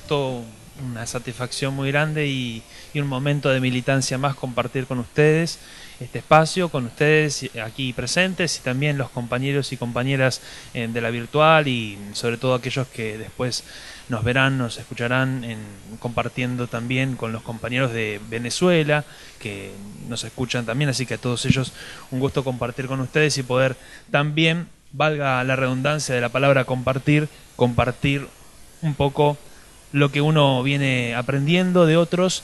gusto, una satisfacción muy grande y un momento de militancia más compartir con ustedes este espacio, con ustedes aquí presentes y también los compañeros y compañeras de la virtual y sobre todo aquellos que después nos verán, nos escucharán compartiendo también con los compañeros de Venezuela que nos escuchan también, así que a todos ellos un gusto compartir con ustedes y poder también, valga la redundancia de la palabra compartir un poco lo que uno viene aprendiendo de otros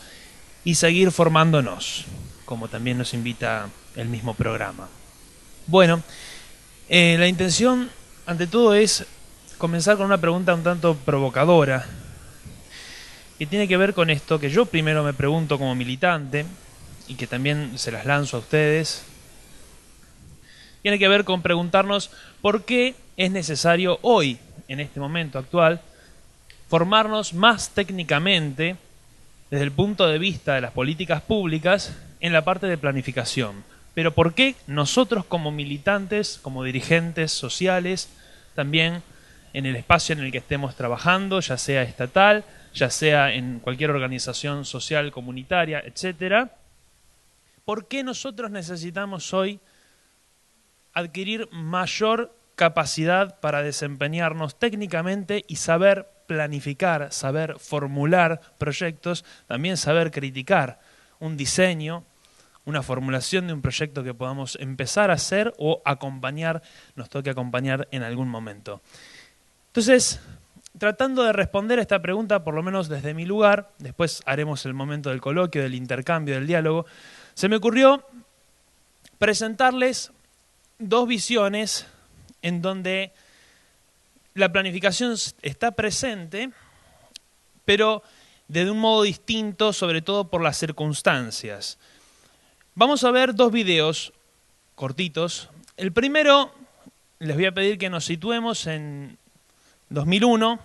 y seguir formándonos, como también nos invita el mismo programa. Bueno, la intención ante todo es comenzar con una pregunta un tanto provocadora que tiene que ver con esto que yo primero me pregunto como militante y que también se las lanzo a ustedes. Tiene que ver con preguntarnos por qué es necesario hoy, en este momento actual, formarnos más técnicamente desde el punto de vista de las políticas públicas en la parte de planificación. Pero ¿por qué nosotros como militantes, como dirigentes sociales, también en el espacio en el que estemos trabajando, ya sea estatal, ya sea en cualquier organización social, comunitaria, etcétera, por qué nosotros necesitamos hoy adquirir mayor capacidad para desempeñarnos técnicamente y saber planificar, saber formular proyectos, también saber criticar un diseño, una formulación de un proyecto que podamos empezar a hacer o acompañar, nos toque acompañar en algún momento. Entonces, tratando de responder a esta pregunta, por lo menos desde mi lugar, después haremos el momento del coloquio, del intercambio, del diálogo, se me ocurrió presentarles dos visiones en donde la planificación está presente, pero de un modo distinto, sobre todo por las circunstancias. Vamos a ver dos videos cortitos. El primero, les voy a pedir que nos situemos en 2001,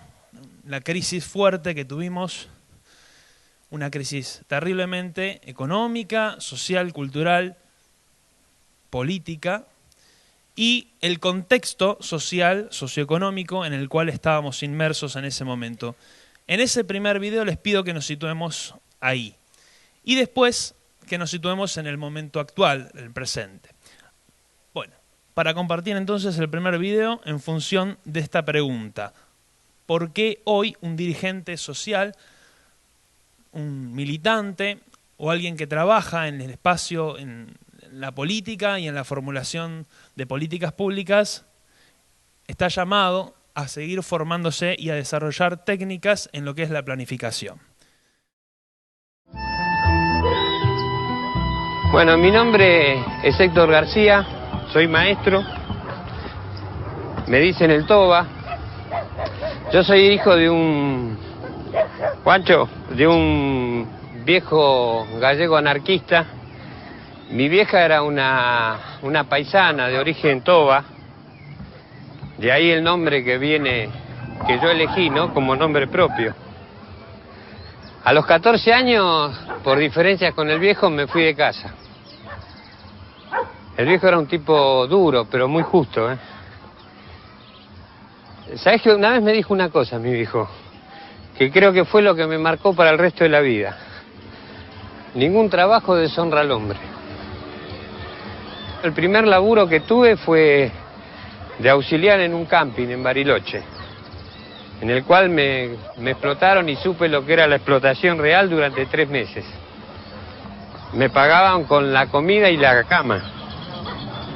la crisis fuerte que tuvimos, una crisis terriblemente económica, social, cultural, política, y el contexto social, socioeconómico en el cual estábamos inmersos en ese momento. En ese primer video les pido que nos situemos ahí. Y después que nos situemos en el momento actual, el presente. Bueno, para compartir entonces el primer video en función de esta pregunta. ¿Por qué hoy un dirigente social, un militante o alguien que trabaja en el espacio, en la política y en la formulación de políticas públicas, está llamado a seguir formándose y a desarrollar técnicas en lo que es la planificación? Bueno, mi nombre es Héctor García, soy maestro, me dicen el Toba. Yo soy hijo de un viejo gallego anarquista. Mi vieja era una paisana de origen Toba, de ahí el nombre que yo elegí, ¿no?, como nombre propio. A los 14 años, por diferencias con el viejo, me fui de casa. El viejo era un tipo duro, pero muy justo, ¿eh? ¿Sabés que una vez me dijo una cosa, mi viejo, que creo que fue lo que me marcó para el resto de la vida? Ningún trabajo deshonra al hombre. El primer laburo que tuve fue de auxiliar en un camping en Bariloche, en el cual me explotaron y supe lo que era la explotación real durante 3 meses. Me pagaban con la comida y la cama.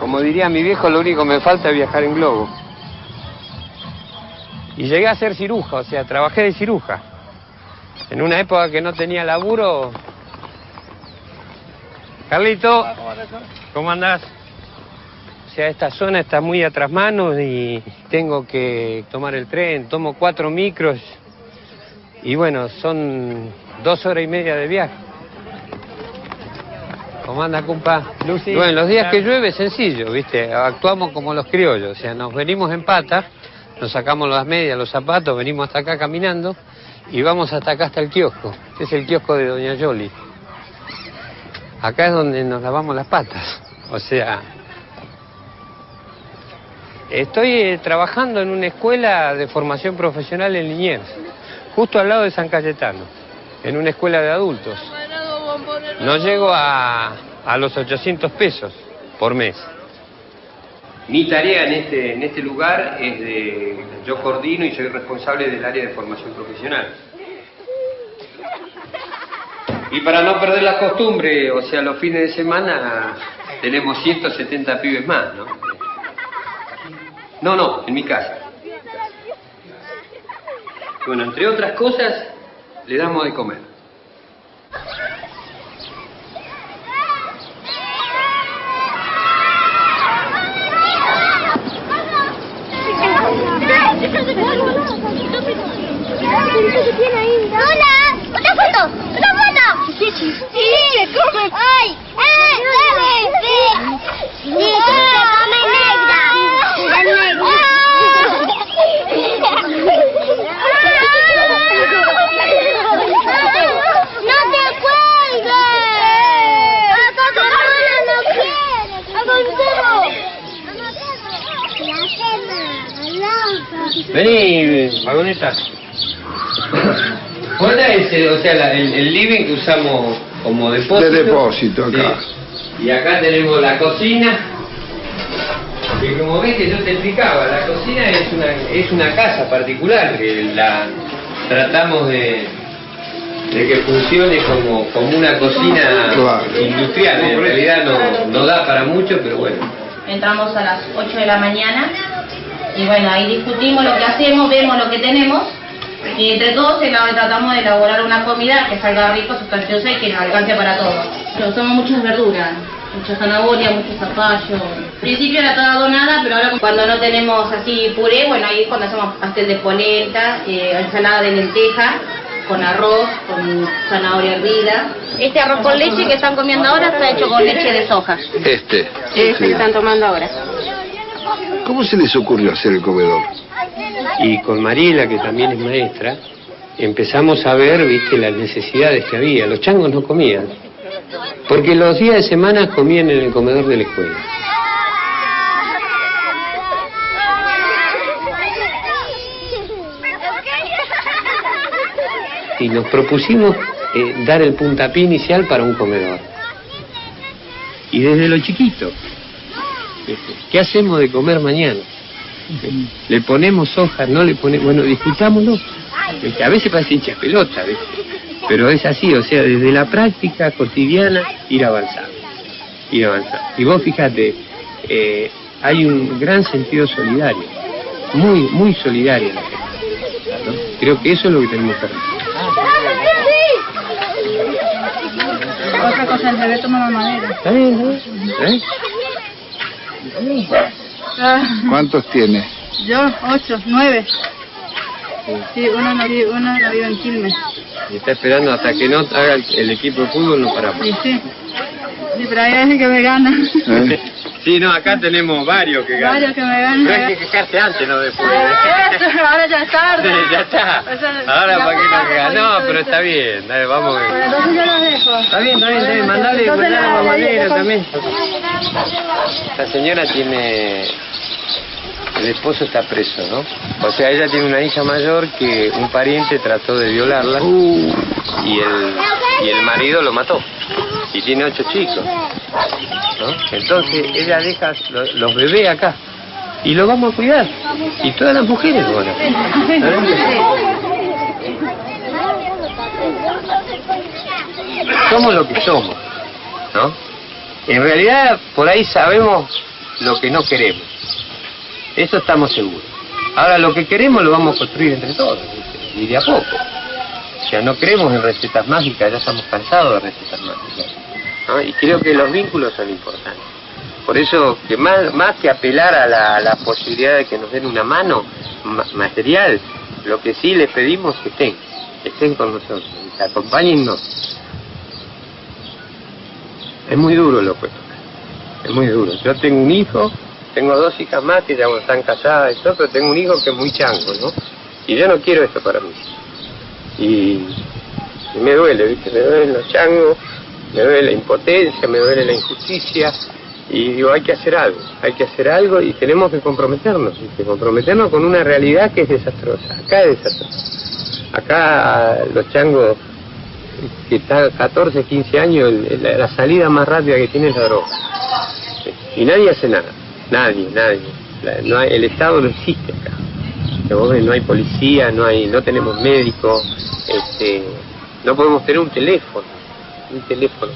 Como diría mi viejo, lo único que me falta es viajar en globo. Y llegué a ser ciruja, o sea, trabajé de ciruja. En una época que no tenía laburo. Carlito, ¿cómo andás? O sea, esta zona está muy a trasmanos y tengo que tomar el tren, tomo 4 micros y bueno, son 2 horas y media de viaje. ¿Cómo anda, compa? Lucy. Bueno, los días que llueve es sencillo, ¿viste? Actuamos como los criollos, o sea, nos venimos en pata, nos sacamos las medias, los zapatos, venimos hasta acá caminando y vamos hasta acá, hasta el kiosco. Este es el kiosco de Doña Yoli. Acá es donde nos lavamos las patas, o sea... Estoy trabajando en una escuela de formación profesional en Liniers. justo al lado de San Cayetano, en una escuela de adultos. No llego a los 800 pesos por mes. Mi tarea en este lugar es yo coordino y soy responsable del área de formación profesional. Y para no perder la costumbre, o sea, los fines de semana tenemos 170 pibes más, ¿no? No, en mi casa. Bueno, entre otras cosas, le damos de comer. ¡Hola! ¡Una foto! ¡Una foto! ¡Sí! ¡Come! ¡Ay! ¡Dale! ¡Sí! ¡Come negra! ¡La negra! ¡No te cuelgues! ¡No quiere! Vení, vagoneta. ¿Cuál es el living que usamos como depósito? De depósito, acá. Sí. Y acá tenemos la cocina. Y como ves que yo te explicaba, la cocina es una casa particular que la tratamos de que funcione como una cocina industrial. En realidad no da para mucho, pero bueno. Entramos a las 8 de la mañana y bueno, ahí discutimos lo que hacemos, vemos lo que tenemos y entre todos tratamos de elaborar una comida que salga rica, sustanciosa y que nos alcance para todos. Pero usamos muchas verduras, mucha zanahoria, mucho zapallo. Al principio era toda donada, pero ahora cuando no tenemos así puré, bueno, ahí es cuando hacemos pastel de polenta, ensalada de lenteja, con arroz, con zanahoria hervida. Este arroz con leche que están comiendo ahora está hecho con leche de soja. Este que están tomando ahora. ¿Cómo se les ocurrió hacer el comedor? Y con Mariela, que también es maestra, empezamos a ver, viste, las necesidades que había. Los changos no comían, porque los días de semana comían en el comedor de la escuela. Y nos propusimos dar el puntapié inicial para un comedor. Y desde lo chiquito, ¿qué hacemos de comer mañana? ¿Le ponemos hojas? ¿No le ponemos? Bueno, discutámoslo. A veces parece hinchas pelota, ¿ves? Pero es así, o sea, desde la práctica cotidiana ir avanzando. Y vos fíjate, hay un gran sentido solidario, muy solidario en la gente, ¿no? Creo que eso es lo que tenemos que hacer. Otra cosa, el bebé toma mamadera. ¿Está bien, ¿eh? ¿Cuántos tiene? Yo, 8, 9. Sí, uno no vive en Quilmes. Y está esperando hasta que no haga el equipo de fútbol, no paramos. Sí, pero hay alguien que me gana. Sí, no, acá tenemos varios que ganan. Varios que me ganan. Pero hay que quejarse antes, no después. Ahora ya es tarde. Sí, ya está. Ahora para que no quejan. No, pero está bien, dale, vamos. Bueno, entonces yo los dejo. Está bien, mandale la mamadera también. Esta señora tiene... El esposo está preso, ¿no? O sea, ella tiene una hija mayor que un pariente trató de violarla y el marido lo mató. Y tiene 8 chicos, ¿no? Entonces ella deja los bebés acá y los vamos a cuidar. Y todas las mujeres, bueno. Somos lo que somos, ¿no? En realidad, por ahí sabemos lo que no queremos. Eso estamos seguros. Ahora, lo que queremos lo vamos a construir entre todos, ¿viste? Y de a poco. O sea, no creemos en recetas mágicas, ya estamos cansados de recetas mágicas, ¿no? Y creo que los vínculos son importantes. Por eso, que más que apelar a la posibilidad de que nos den una mano material, lo que sí les pedimos es que estén con nosotros, que acompáñennos. Es muy duro lo que toca, es muy duro. Yo tengo un hijo, tengo 2 hijas más que ya están casadas y todo, pero tengo un hijo que es muy chango, ¿no? Y yo no quiero esto para mí. Y me duele, ¿viste? Me duelen los changos, me duele la impotencia, me duele la injusticia. Y digo, hay que hacer algo y tenemos que comprometernos con una realidad que es desastrosa. Acá es desastrosa. Acá los changos que está 14, 15 años, la salida más rápida que tiene es la droga. Y nadie hace nada, nadie. No hay, el Estado no existe acá. Vos ves, no hay policía, no tenemos médicos, no podemos tener un teléfono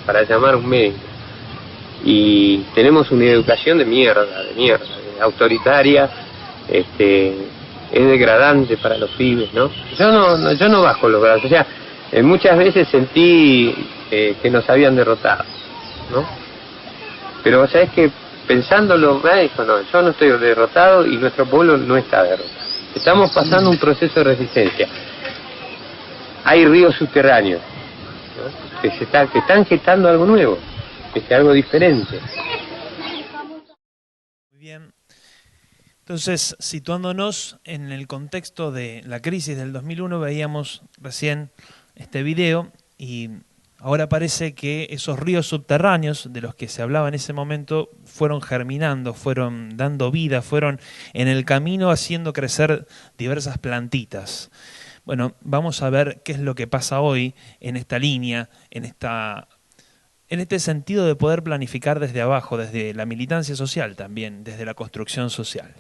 para llamar a un médico. Y tenemos una educación de mierda, autoritaria, es degradante para los pibes, ¿no? Yo no bajo los brazos, o sea, muchas veces sentí que nos habían derrotado, ¿no? Pero sabes que pensándolo, no, yo no estoy derrotado y nuestro pueblo no está derrotado. Estamos pasando un proceso de resistencia. Hay ríos subterráneos, ¿no? que están gestando algo nuevo, algo diferente. Muy bien. Entonces, situándonos en el contexto de la crisis del 2001, veíamos recién este video y ahora parece que esos ríos subterráneos de los que se hablaba en ese momento fueron germinando, fueron dando vida, fueron en el camino haciendo crecer diversas plantitas. Bueno, vamos a ver qué es lo que pasa hoy en esta línea, en este sentido de poder planificar desde abajo, desde la militancia social también, desde la construcción social.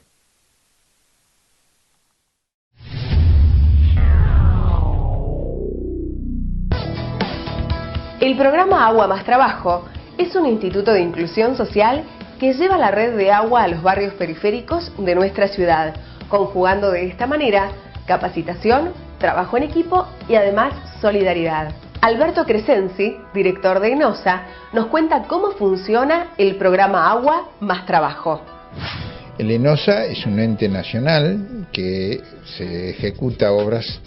El programa Agua más Trabajo es un instituto de inclusión social que lleva la red de agua a los barrios periféricos de nuestra ciudad, conjugando de esta manera capacitación, trabajo en equipo y además solidaridad. Alberto Crescenzi, director de ENOSA, nos cuenta cómo funciona el programa Agua más Trabajo. El ENOSA es un ente nacional que se ejecuta obras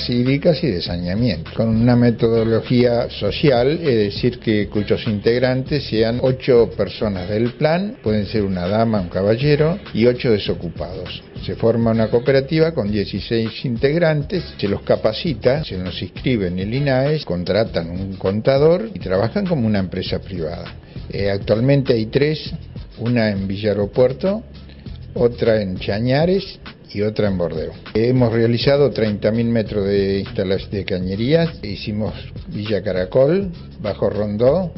hídricas y de saneamiento, con una metodología social, es decir, cuyos integrantes sean 8 personas del plan, pueden ser una dama, un caballero, y 8 desocupados. Se forma una cooperativa con 16 integrantes, se los capacita, se los inscribe en el INAES, contratan un contador y trabajan como una empresa privada. Actualmente hay 3, una en Villa Aeropuerto, otra en Chañares y otra en Bordeo. Hemos realizado 30.000 metros de instalación de cañerías, hicimos Villa Caracol, Bajo Rondó,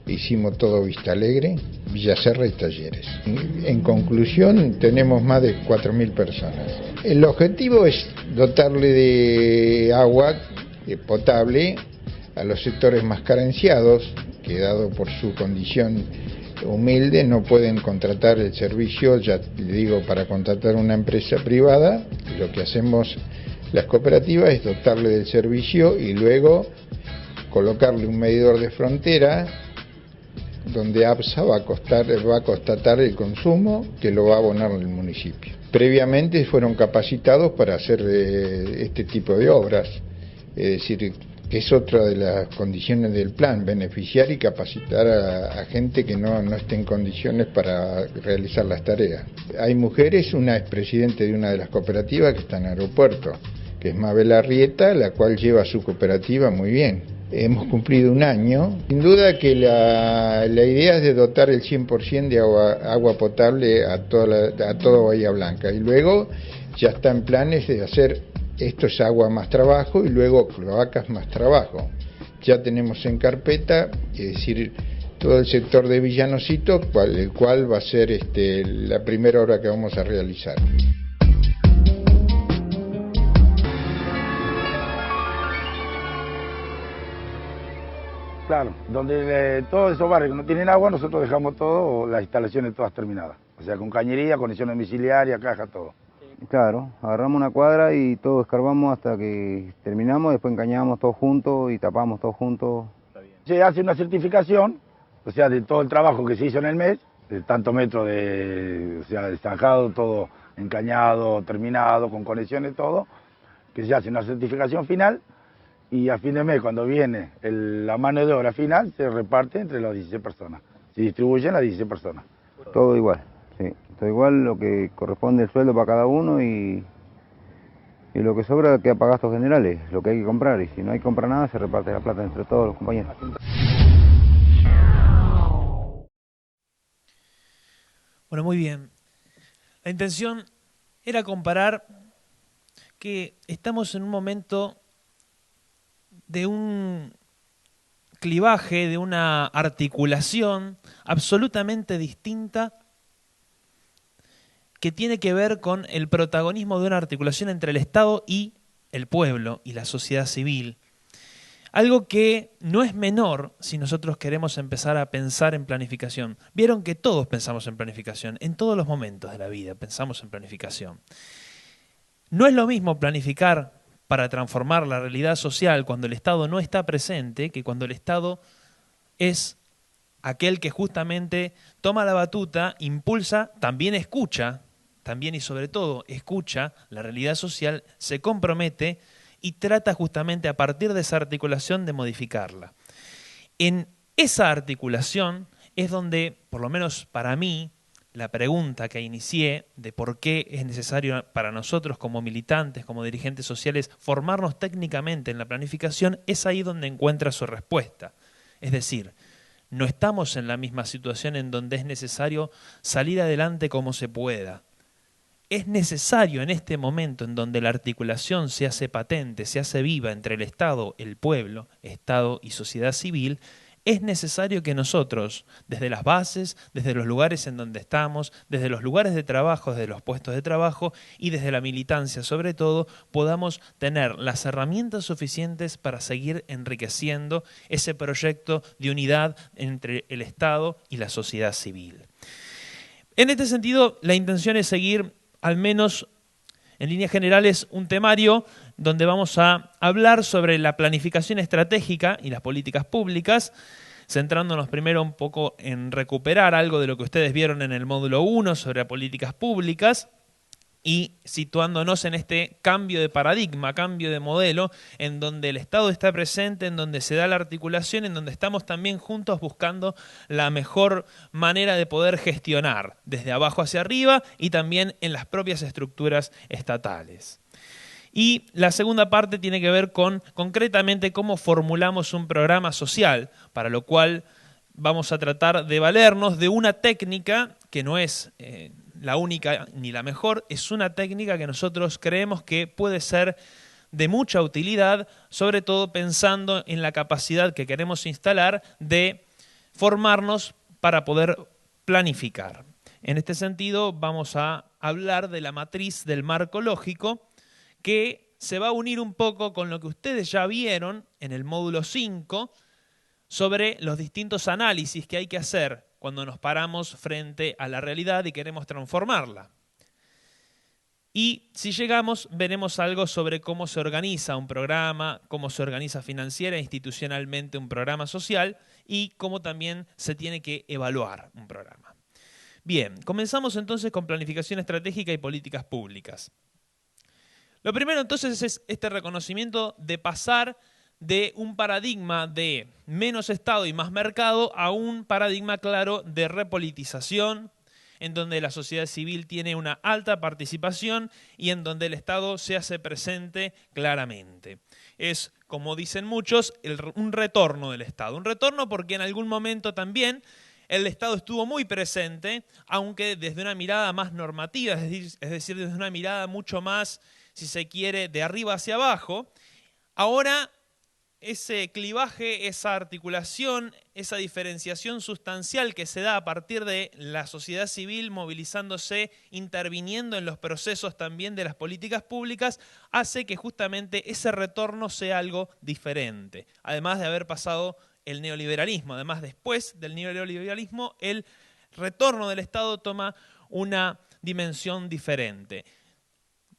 hicimos todo Vista Alegre, Villa Serra y Talleres. En conclusión, tenemos más de 4.000 personas. El objetivo es dotarle de agua potable a los sectores más carenciados, que dado por su condición humilde no pueden contratar el servicio, ya le digo, para contratar una empresa privada. Lo que hacemos las cooperativas es dotarle del servicio y luego colocarle un medidor de frontera donde APSA va a constatar el consumo que lo va a abonar el municipio. Previamente fueron capacitados para hacer este tipo de obras, es decir, que es otra de las condiciones del plan, beneficiar y capacitar a gente que no esté en condiciones para realizar las tareas. Hay mujeres, una es presidente de una de las cooperativas que está en Aeropuerto, que es Mabel Arrieta, la cual lleva su cooperativa muy bien. Hemos cumplido un año. Sin duda que la idea es de dotar el 100% de agua potable a toda Bahía Blanca, y luego ya está en planes de hacer. Esto es Agua más Trabajo y luego Cloacas más Trabajo. Ya tenemos en carpeta, es decir, todo el sector de Villanocito, el cual va a ser la primera obra que vamos a realizar. Claro, donde todos esos barrios que no tienen agua, nosotros dejamos todo, las instalaciones todas terminadas. O sea, con cañería, conexión domiciliaria, caja, todo. Claro, agarramos una cuadra y todo escarbamos hasta que terminamos, después encañamos todos juntos y tapamos todos juntos. Se hace una certificación, o sea, de todo el trabajo que se hizo en el mes, de tantos metros de zanjado, todo encañado, terminado, con conexiones, todo, que se hace una certificación final y a fin de mes, cuando viene la mano de obra final, se reparte entre las 16 personas, se distribuyen las 16 personas. Todo igual. Sí, todo igual, lo que corresponde el sueldo para cada uno y lo que sobra queda para gastos generales, lo que hay que comprar, y si no hay que comprar nada se reparte la plata entre todos los compañeros. Bueno, muy bien. La intención era comparar que estamos en un momento de un clivaje, de una articulación absolutamente distinta que tiene que ver con el protagonismo de una articulación entre el Estado y el pueblo y la sociedad civil. Algo que no es menor si nosotros queremos empezar a pensar en planificación. Vieron que todos pensamos en planificación, en todos los momentos de la vida pensamos en planificación. No es lo mismo planificar para transformar la realidad social cuando el Estado no está presente que cuando el Estado es aquel que justamente toma la batuta, impulsa, también escucha, también y sobre todo escucha la realidad social, se compromete y trata justamente a partir de esa articulación de modificarla. En esa articulación es donde, por lo menos para mí, la pregunta que inicié de por qué es necesario para nosotros como militantes, como dirigentes sociales, formarnos técnicamente en la planificación, es ahí donde encuentra su respuesta. Es decir, no estamos en la misma situación en donde es necesario salir adelante como se pueda. Es necesario en este momento en donde la articulación se hace patente, se hace viva entre el Estado, el pueblo, Estado y sociedad civil, es necesario que nosotros, desde las bases, desde los lugares en donde estamos, desde los lugares de trabajo, desde los puestos de trabajo y desde la militancia sobre todo, podamos tener las herramientas suficientes para seguir enriqueciendo ese proyecto de unidad entre el Estado y la sociedad civil. En este sentido, la intención es seguir al menos en líneas generales, un temario donde vamos a hablar sobre la planificación estratégica y las políticas públicas, centrándonos primero un poco en recuperar algo de lo que ustedes vieron en el módulo 1 sobre políticas públicas y situándonos en este cambio de paradigma, cambio de modelo, en donde el Estado está presente, en donde se da la articulación, en donde estamos también juntos buscando la mejor manera de poder gestionar desde abajo hacia arriba y también en las propias estructuras estatales. Y la segunda parte tiene que ver con concretamente cómo formulamos un programa social, para lo cual vamos a tratar de valernos de una técnica que no es la única ni la mejor, es una técnica que nosotros creemos que puede ser de mucha utilidad, sobre todo pensando en la capacidad que queremos instalar de formarnos para poder planificar. En este sentido vamos a hablar de la matriz del marco lógico, que se va a unir un poco con lo que ustedes ya vieron en el módulo 5 sobre los distintos análisis que hay que hacer cuando nos paramos frente a la realidad y queremos transformarla. Y si llegamos, veremos algo sobre cómo se organiza un programa, cómo se organiza financiera e institucionalmente un programa social y cómo también se tiene que evaluar un programa. Bien, comenzamos entonces con planificación estratégica y políticas públicas. Lo primero entonces es este reconocimiento de pasar de un paradigma de menos Estado y más mercado a un paradigma claro de repolitización, en donde la sociedad civil tiene una alta participación y en donde el Estado se hace presente claramente. Es, como dicen muchos, un retorno del Estado. Un retorno porque en algún momento también el Estado estuvo muy presente, aunque desde una mirada más normativa, es decir, desde una mirada mucho más, si se quiere, de arriba hacia abajo. Ahora ese clivaje, esa articulación, esa diferenciación sustancial que se da a partir de la sociedad civil movilizándose, interviniendo en los procesos también de las políticas públicas, hace que justamente ese retorno sea algo diferente. Además de haber pasado el neoliberalismo, además después del neoliberalismo, el retorno del Estado toma una dimensión diferente,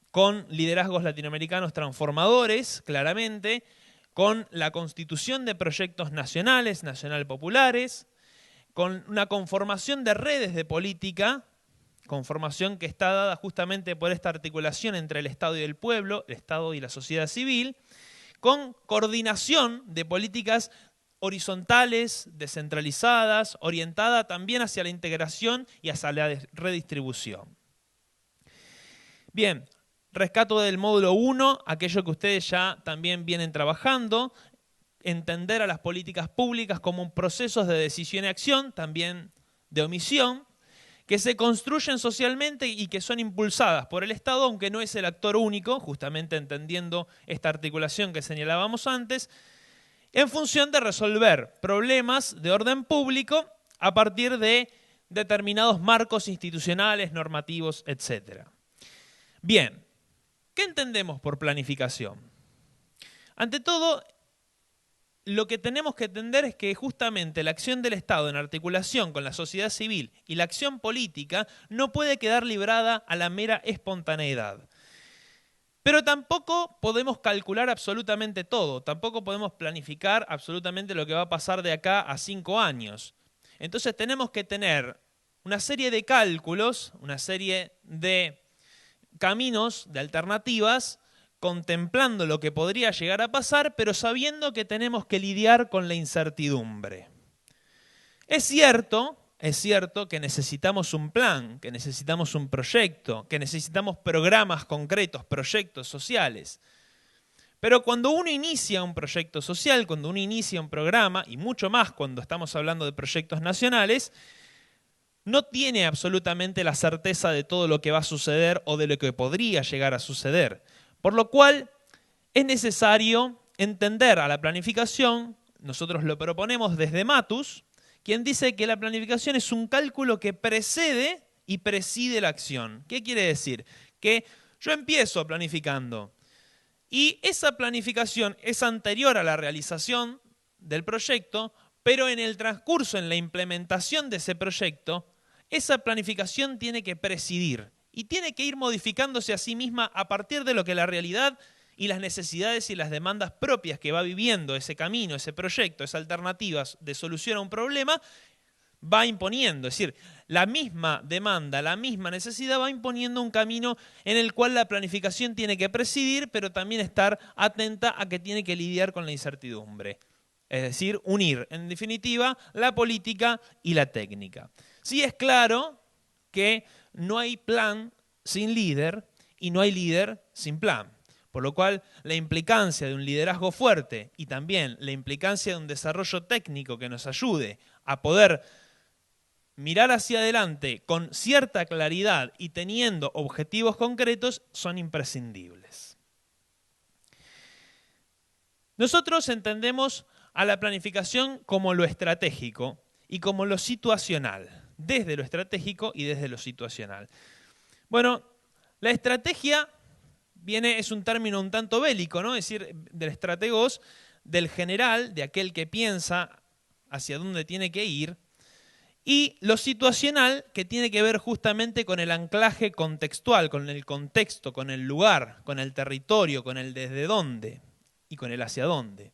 con liderazgos latinoamericanos transformadores, claramente, con la constitución de proyectos nacionales, nacional-populares, con una conformación de redes de política, conformación que está dada justamente por esta articulación entre el Estado y el pueblo, el Estado y la sociedad civil, con coordinación de políticas horizontales, descentralizadas, orientada también hacia la integración y hacia la redistribución. Bien. Rescato del módulo 1, aquello que ustedes ya también vienen trabajando, entender a las políticas públicas como procesos de decisión y acción, también de omisión, que se construyen socialmente y que son impulsadas por el Estado, aunque no es el actor único, justamente entendiendo esta articulación que señalábamos antes, en función de resolver problemas de orden público a partir de determinados marcos institucionales, normativos, etc. Bien, ¿qué entendemos por planificación? Ante todo, lo que tenemos que entender es que justamente la acción del Estado en articulación con la sociedad civil y la acción política no puede quedar librada a la mera espontaneidad. Pero tampoco podemos calcular absolutamente todo, tampoco podemos planificar absolutamente lo que va a pasar de acá a 5 años. Entonces tenemos que tener una serie de cálculos, una serie de caminos, de alternativas, contemplando lo que podría llegar a pasar, pero sabiendo que tenemos que lidiar con la incertidumbre. Es cierto que necesitamos un plan, que necesitamos un proyecto, que necesitamos programas concretos, proyectos sociales. Pero cuando uno inicia un proyecto social, cuando uno inicia un programa, y mucho más cuando estamos hablando de proyectos nacionales, no tiene absolutamente la certeza de todo lo que va a suceder o de lo que podría llegar a suceder. Por lo cual es necesario entender a la planificación, nosotros lo proponemos desde Matus, quien dice que la planificación es un cálculo que precede y preside la acción. ¿Qué quiere decir? Que yo empiezo planificando y esa planificación es anterior a la realización del proyecto, pero en el transcurso, en la implementación de ese proyecto, esa planificación tiene que presidir y tiene que ir modificándose a sí misma a partir de lo que la realidad y las necesidades y las demandas propias que va viviendo ese camino, ese proyecto, esas alternativas de solución a un problema, va imponiendo. Es decir, la misma demanda, la misma necesidad va imponiendo un camino en el cual la planificación tiene que presidir, pero también estar atenta a que tiene que lidiar con la incertidumbre. Es decir, unir, en definitiva, la política y la técnica. Sí es claro que no hay plan sin líder y no hay líder sin plan. Por lo cual, la implicancia de un liderazgo fuerte y también la implicancia de un desarrollo técnico que nos ayude a poder mirar hacia adelante con cierta claridad y teniendo objetivos concretos son imprescindibles. Nosotros entendemos a la planificación como lo estratégico y como lo situacional, desde lo estratégico y desde lo situacional. Bueno, la estrategia es un término un tanto bélico, ¿no? Es decir, del estrategos, del general, de aquel que piensa hacia dónde tiene que ir, y lo situacional, que tiene que ver justamente con el anclaje contextual, con el contexto, con el lugar, con el territorio, con el desde dónde y con el hacia dónde.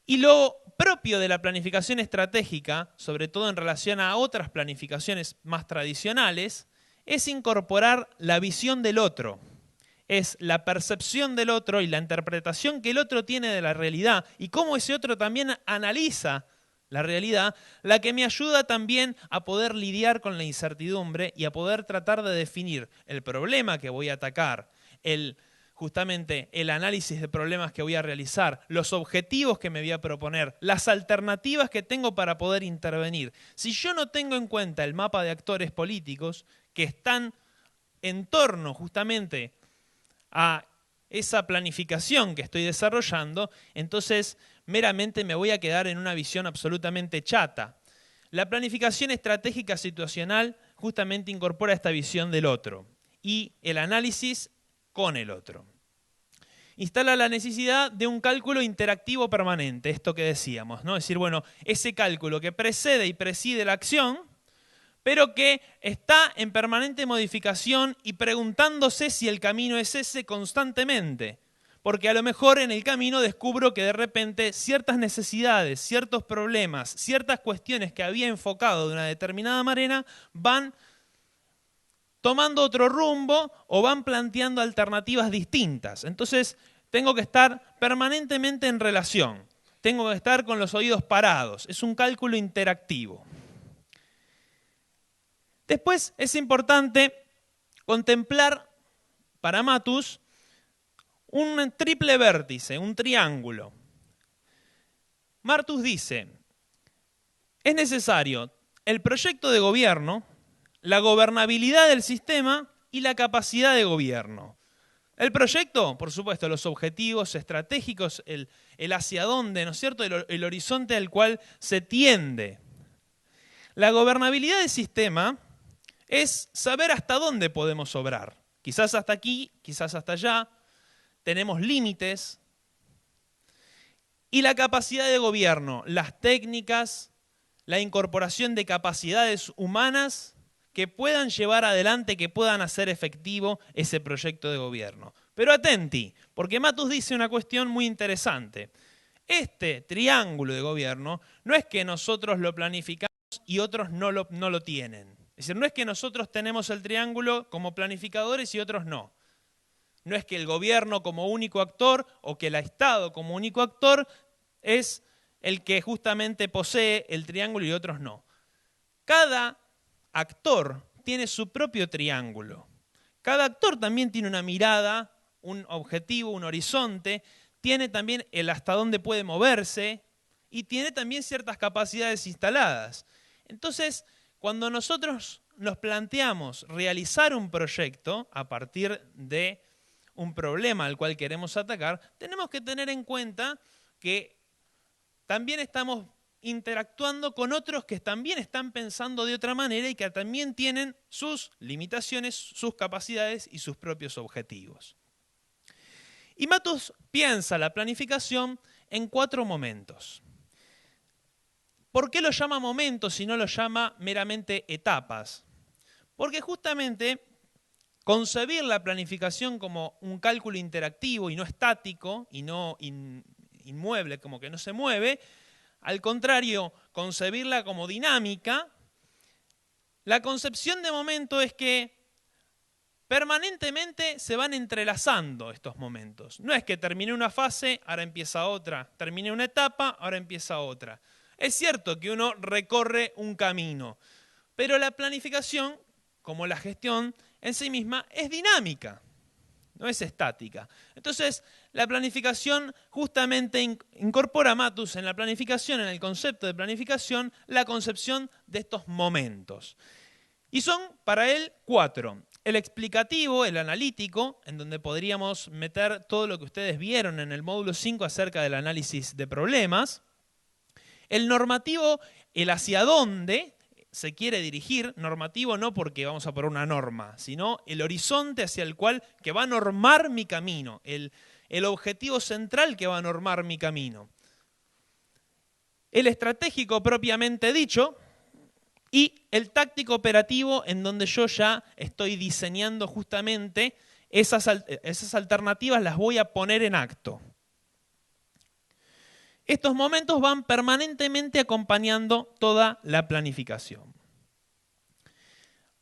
Y lo propio de la planificación estratégica, sobre todo en relación a otras planificaciones más tradicionales, es incorporar la visión del otro, es la percepción del otro y la interpretación que el otro tiene de la realidad y cómo ese otro también analiza la realidad, la que me ayuda también a poder lidiar con la incertidumbre y a poder tratar de definir el problema que voy a atacar, justamente el análisis de problemas que voy a realizar, los objetivos que me voy a proponer, las alternativas que tengo para poder intervenir. Si yo no tengo en cuenta el mapa de actores políticos que están en torno justamente a esa planificación que estoy desarrollando, entonces meramente me voy a quedar en una visión absolutamente chata. La planificación estratégica situacional justamente incorpora esta visión del otro y el análisis con el otro. Instala la necesidad de un cálculo interactivo permanente, esto que decíamos, ¿no? Es decir, bueno, ese cálculo que precede y preside la acción, pero que está en permanente modificación y preguntándose si el camino es ese constantemente. Porque a lo mejor en el camino descubro que de repente ciertas necesidades, ciertos problemas, ciertas cuestiones que había enfocado de una determinada manera van tomando otro rumbo o van planteando alternativas distintas. Entonces tengo que estar permanentemente en relación, tengo que estar con los oídos parados, es un cálculo interactivo. Después es importante contemplar para Matus un triple vértice, un triángulo. Matus dice, es necesario el proyecto de gobierno, la gobernabilidad del sistema y la capacidad de gobierno. Es El proyecto, por supuesto, los objetivos estratégicos, el hacia dónde, ¿no es cierto?, el horizonte al cual se tiende. La gobernabilidad del sistema es saber hasta dónde podemos obrar. Quizás hasta aquí, quizás hasta allá, tenemos límites. Y la capacidad de gobierno, las técnicas, la incorporación de capacidades humanas que puedan llevar adelante, que puedan hacer efectivo ese proyecto de gobierno. Pero atenti, porque Matus dice una cuestión muy interesante. Este triángulo de gobierno no es que nosotros lo planificamos y otros no lo tienen. Es decir, no es que nosotros tenemos el triángulo como planificadores y otros no. No es que el gobierno como único actor o que el Estado como único actor es el que justamente posee el triángulo y otros no. Cada actor tiene su propio triángulo. Cada actor también tiene una mirada, un objetivo, un horizonte, tiene también el hasta dónde puede moverse y tiene también ciertas capacidades instaladas. Entonces, cuando nosotros nos planteamos realizar un proyecto a partir de un problema al cual queremos atacar, tenemos que tener en cuenta que también estamos interactuando con otros que también están pensando de otra manera y que también tienen sus limitaciones, sus capacidades y sus propios objetivos. Y Matus piensa la planificación en 4 momentos. ¿Por qué lo llama momentos y no lo llama meramente etapas? Porque justamente concebir la planificación como un cálculo interactivo y no estático y no inmueble, como que no se mueve, al contrario, concebirla como dinámica, la concepción de momento es que permanentemente se van entrelazando estos momentos. No es que terminé una fase, ahora empieza otra, terminé una etapa, ahora empieza otra. Es cierto que uno recorre un camino, pero la planificación, como la gestión en sí misma, es dinámica, no es estática. Entonces, la planificación justamente incorpora Matus en la planificación, en el concepto de planificación, la concepción de estos momentos. Y son, para él, 4. El explicativo, el analítico, en donde podríamos meter todo lo que ustedes vieron en el módulo 5 acerca del análisis de problemas. El normativo, el hacia dónde se quiere dirigir, normativo no porque vamos a poner una norma, sino el horizonte hacia el cual que va a normar mi camino, el objetivo central que va a normar mi camino. El estratégico propiamente dicho y el táctico operativo en donde yo ya estoy diseñando justamente esas alternativas, las voy a poner en acto. Estos momentos van permanentemente acompañando toda la planificación.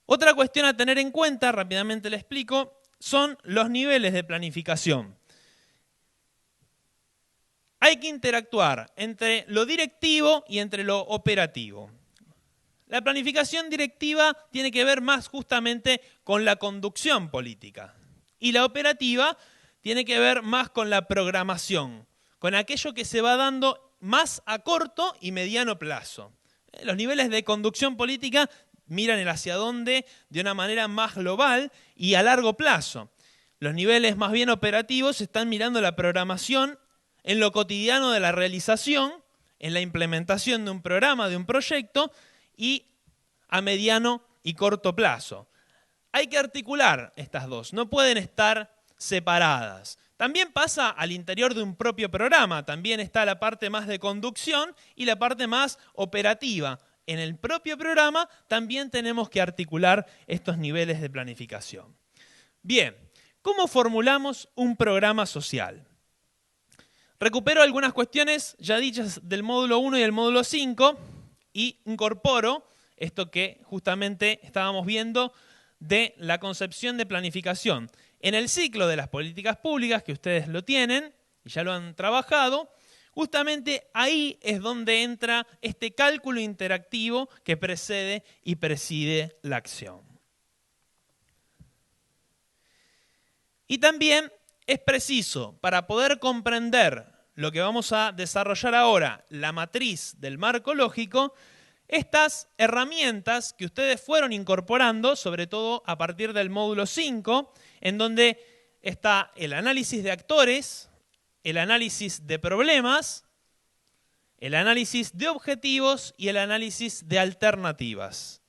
Otra cuestión a tener en cuenta, rápidamente le explico, son los niveles de planificación. Hay que interactuar entre lo directivo y entre lo operativo. La planificación directiva tiene que ver más justamente con la conducción política y la operativa tiene que ver más con la programación, con aquello que se va dando más a corto y mediano plazo. Los niveles de conducción política miran el hacia dónde de una manera más global y a largo plazo. Los niveles más bien operativos están mirando la programación en lo cotidiano de la realización, en la implementación de un programa, de un proyecto y a mediano y corto plazo. Hay que articular estas dos, no pueden estar separadas. También pasa al interior de un propio programa, también está la parte más de conducción y la parte más operativa. En el propio programa también tenemos que articular estos niveles de planificación. Bien, ¿cómo formulamos un programa social? Recupero algunas cuestiones ya dichas del módulo 1 y del módulo 5 y incorporo esto que justamente estábamos viendo de la concepción de planificación. En el ciclo de las políticas públicas, que ustedes lo tienen y ya lo han trabajado, justamente ahí es donde entra este cálculo interactivo que precede y preside la acción. Y también es preciso, para poder comprender lo que vamos a desarrollar ahora, la matriz del marco lógico, estas herramientas que ustedes fueron incorporando, sobre todo a partir del módulo 5, en donde está el análisis de actores, el análisis de problemas, el análisis de objetivos y el análisis de alternativas.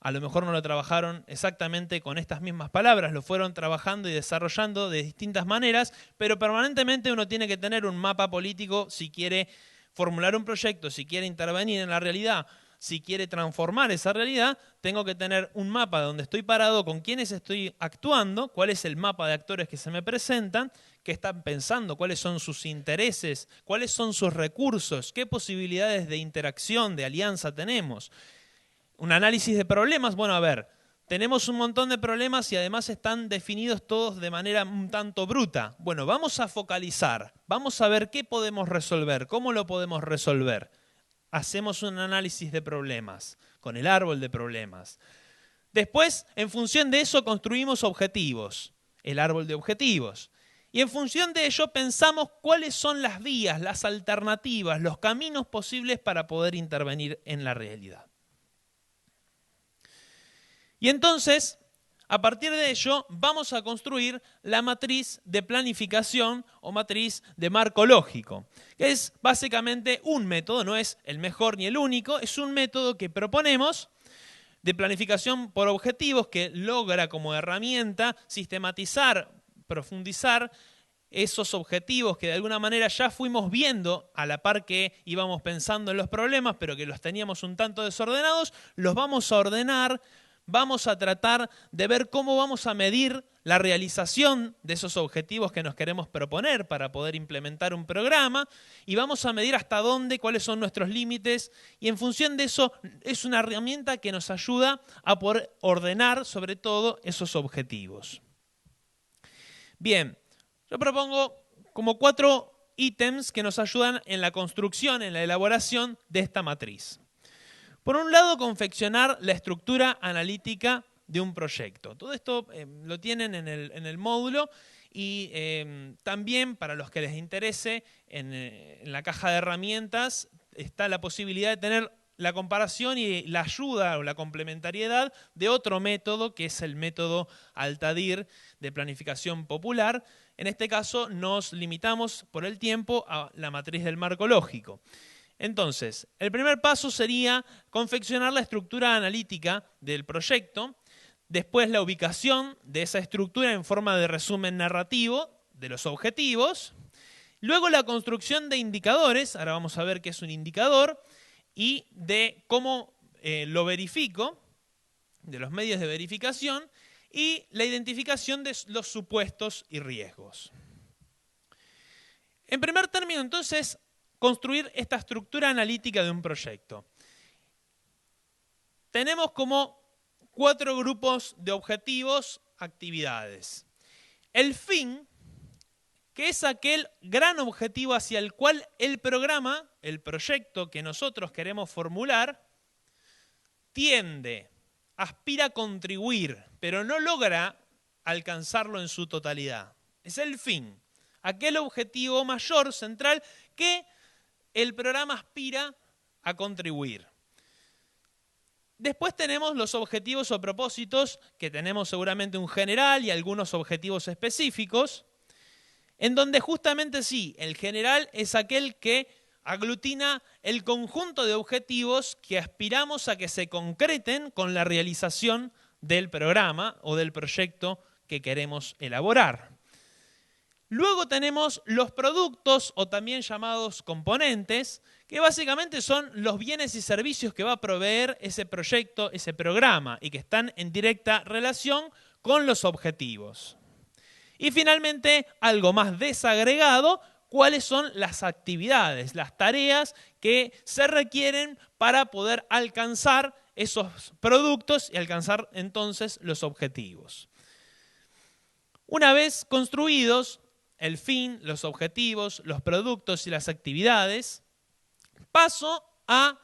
A lo mejor no lo trabajaron exactamente con estas mismas palabras, lo fueron trabajando y desarrollando de distintas maneras, pero permanentemente uno tiene que tener un mapa político si quiere formular un proyecto, si quiere intervenir en la realidad, si quiere transformar esa realidad, tengo que tener un mapa de donde estoy parado, con quiénes estoy actuando, cuál es el mapa de actores que se me presentan, qué están pensando, cuáles son sus intereses, cuáles son sus recursos, qué posibilidades de interacción, de alianza tenemos. Un análisis de problemas, bueno, a ver, tenemos un montón de problemas y además están definidos todos de manera un tanto bruta. Bueno, vamos a focalizar, vamos a ver qué podemos resolver, cómo lo podemos resolver. Hacemos un análisis de problemas, con el árbol de problemas. Después, en función de eso, construimos objetivos, el árbol de objetivos. Y en función de ello, pensamos cuáles son las vías, las alternativas, los caminos posibles para poder intervenir en la realidad. Y entonces, a partir de ello, vamos a construir la matriz de planificación o matriz de marco lógico, que es básicamente un método, no es el mejor ni el único, es un método que proponemos de planificación por objetivos que logra como herramienta sistematizar, profundizar esos objetivos que de alguna manera ya fuimos viendo a la par que íbamos pensando en los problemas, pero que los teníamos un tanto desordenados, los vamos a ordenar. Vamos a tratar de ver cómo vamos a medir la realización de esos objetivos que nos queremos proponer para poder implementar un programa y vamos a medir hasta dónde, cuáles son nuestros límites y en función de eso es una herramienta que nos ayuda a poder ordenar sobre todo esos objetivos. Bien, yo propongo como 4 ítems que nos ayudan en la construcción, en la elaboración de esta matriz. Por un lado, confeccionar la estructura analítica de un proyecto. Todo esto lo tienen en el módulo y también para los que les interese, en la caja de herramientas está la posibilidad de tener la comparación y la ayuda o la complementariedad de otro método que es el método Altadir de planificación popular. En este caso nos limitamos por el tiempo a la matriz del marco lógico. Entonces, el primer paso sería confeccionar la estructura analítica del proyecto, después la ubicación de esa estructura en forma de resumen narrativo de los objetivos, luego la construcción de indicadores, ahora vamos a ver qué es un indicador, y de cómo lo verifico, de los medios de verificación, y la identificación de los supuestos y riesgos. En primer término, entonces, construir esta estructura analítica de un proyecto. Tenemos como 4 grupos de objetivos, actividades. El fin, que es aquel gran objetivo hacia el cual el programa, el proyecto que nosotros queremos formular, tiende, aspira a contribuir, pero no logra alcanzarlo en su totalidad. Es el fin, aquel objetivo mayor, central, que el programa aspira a contribuir. Después tenemos los objetivos o propósitos, que tenemos seguramente un general y algunos objetivos específicos, en donde justamente sí, el general es aquel que aglutina el conjunto de objetivos que aspiramos a que se concreten con la realización del programa o del proyecto que queremos elaborar. Luego tenemos los productos o también llamados componentes, que básicamente son los bienes y servicios que va a proveer ese proyecto, ese programa, y que están en directa relación con los objetivos. Y finalmente, algo más desagregado, cuáles son las actividades, las tareas que se requieren para poder alcanzar esos productos y alcanzar entonces los objetivos. Una vez construidos el fin, los objetivos, los productos y las actividades, paso a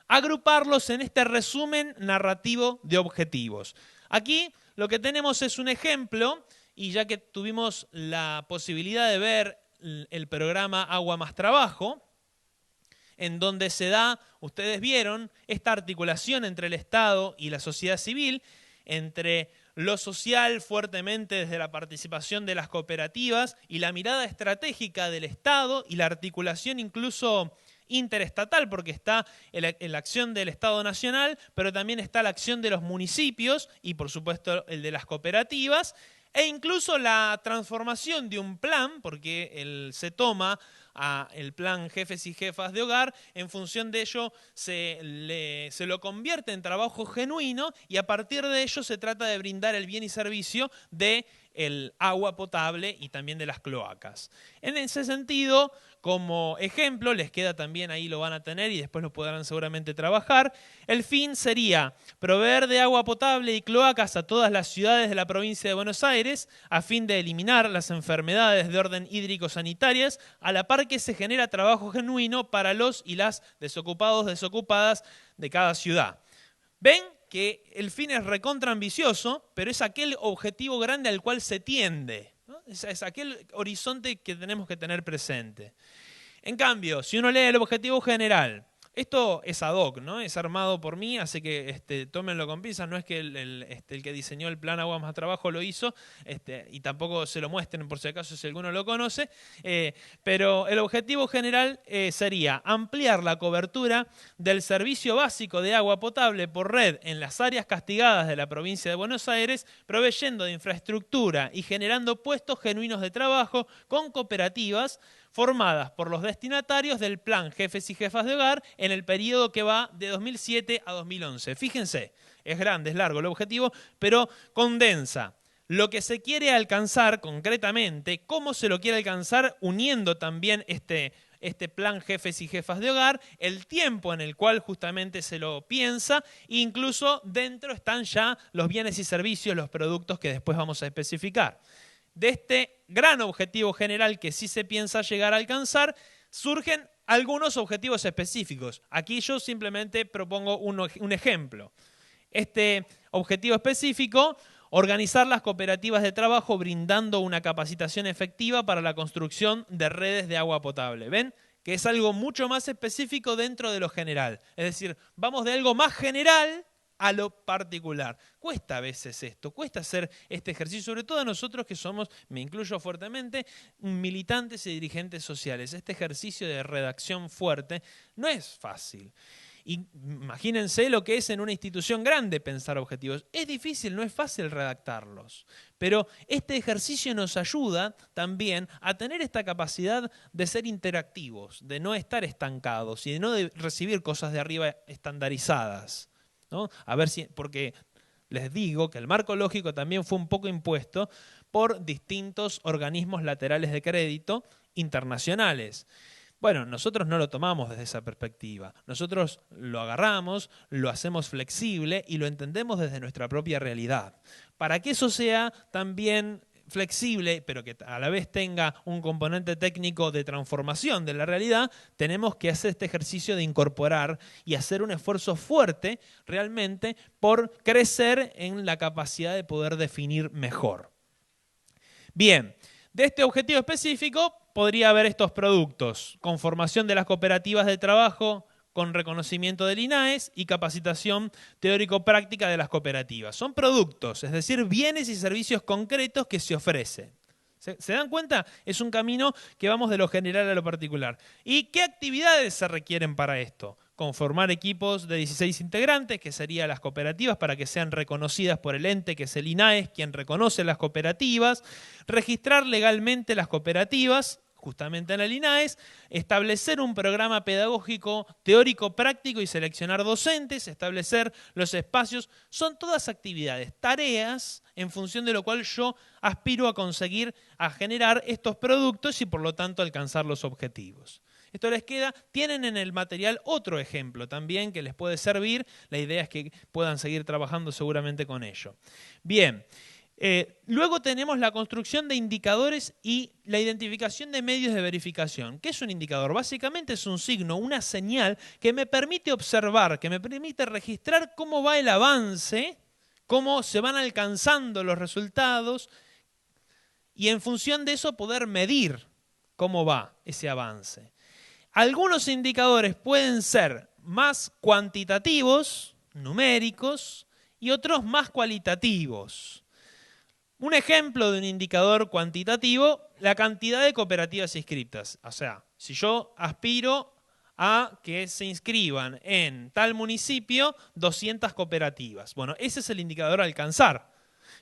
agruparlos en este resumen narrativo de objetivos. Aquí lo que tenemos es un ejemplo, y ya que tuvimos la posibilidad de ver el programa Agua más Trabajo, en donde se da, ustedes vieron, esta articulación entre el Estado y la sociedad civil, entre lo social fuertemente desde la participación de las cooperativas y la mirada estratégica del Estado y la articulación incluso interestatal, porque está la acción del Estado Nacional, pero también está la acción de los municipios y por supuesto el de las cooperativas, e incluso la transformación de un plan, porque se toma el plan Jefes y Jefas de Hogar, en función de ello se lo convierte en trabajo genuino y a partir de ello se trata de brindar el bien y servicio del agua potable y también de las cloacas. En ese sentido, como ejemplo, les queda también, ahí lo van a tener y después lo podrán seguramente trabajar, el fin sería proveer de agua potable y cloacas a todas las ciudades de la provincia de Buenos Aires a fin de eliminar las enfermedades de orden hídrico-sanitarias, a la par que se genera trabajo genuino para los y las desocupados, desocupadas de cada ciudad. ¿Ven? Que el fin es recontra ambicioso, pero es aquel objetivo grande al cual se tiende, ¿no? Es aquel horizonte que tenemos que tener presente. En cambio, si uno lee el objetivo general, esto es ad hoc, ¿no? Es armado por mí, así que tómenlo con pinzas, no es que el que diseñó el plan Agua más Trabajo lo hizo, y tampoco se lo muestren por si acaso si alguno lo conoce, pero el objetivo general sería ampliar la cobertura del servicio básico de agua potable por red en las áreas castigadas de la provincia de Buenos Aires, proveyendo de infraestructura y generando puestos genuinos de trabajo con cooperativas formadas por los destinatarios del plan Jefes y Jefas de Hogar en el periodo que va de 2007 a 2011. Fíjense, es grande, es largo el objetivo, pero condensa lo que se quiere alcanzar concretamente, cómo se lo quiere alcanzar uniendo también este plan Jefes y Jefas de Hogar, el tiempo en el cual justamente se lo piensa, e incluso dentro están ya los bienes y servicios, los productos que después vamos a especificar. De este gran objetivo general que sí se piensa llegar a alcanzar, surgen algunos objetivos específicos. Aquí yo simplemente propongo un ejemplo. Este objetivo específico, organizar las cooperativas de trabajo brindando una capacitación efectiva para la construcción de redes de agua potable. ¿Ven? Que es algo mucho más específico dentro de lo general. Es decir, vamos de algo más general a lo particular. Cuesta a veces esto, cuesta hacer este ejercicio, sobre todo a nosotros que somos, me incluyo fuertemente, militantes y dirigentes sociales. Este ejercicio de redacción fuerte no es fácil. Y imagínense lo que es en una institución grande pensar objetivos. Es difícil, no es fácil redactarlos. Pero este ejercicio nos ayuda también a tener esta capacidad de ser interactivos, de no estar estancados y de no recibir cosas de arriba estandarizadas, ¿no? A ver si, porque les digo que el marco lógico también fue un poco impuesto por distintos organismos laterales de crédito internacionales. Bueno, nosotros no lo tomamos desde esa perspectiva. Nosotros lo agarramos, lo hacemos flexible y lo entendemos desde nuestra propia realidad. Para que eso sea también flexible, pero que a la vez tenga un componente técnico de transformación de la realidad, tenemos que hacer este ejercicio de incorporar y hacer un esfuerzo fuerte realmente por crecer en la capacidad de poder definir mejor. Bien, de este objetivo específico podría haber estos productos: conformación de las cooperativas de trabajo con reconocimiento del INAES y capacitación teórico-práctica de las cooperativas. Son productos, es decir, bienes y servicios concretos que se ofrecen. ¿Se dan cuenta? Es un camino que vamos de lo general a lo particular. ¿Y qué actividades se requieren para esto? Conformar equipos de 16 integrantes, que serían las cooperativas, para que sean reconocidas por el ente que es el INAES, quien reconoce las cooperativas. Registrar legalmente las cooperativas, justamente en el INAES, establecer un programa pedagógico teórico práctico y seleccionar docentes, establecer los espacios. Son todas actividades, tareas, en función de lo cual yo aspiro a conseguir, a generar estos productos y por lo tanto alcanzar los objetivos. Esto les queda. Tienen en el material otro ejemplo también que les puede servir. La idea es que puedan seguir trabajando seguramente con ello. Bien. Luego tenemos la construcción de indicadores y la identificación de medios de verificación. ¿Qué es un indicador? Básicamente es un signo, una señal que me permite observar, que me permite registrar cómo va el avance, cómo se van alcanzando los resultados y en función de eso poder medir cómo va ese avance. Algunos indicadores pueden ser más cuantitativos, numéricos, y otros más cualitativos. Un ejemplo de un indicador cuantitativo, la cantidad de cooperativas inscritas. O sea, si yo aspiro a que se inscriban en tal municipio 200 cooperativas. Bueno, ese es el indicador a alcanzar.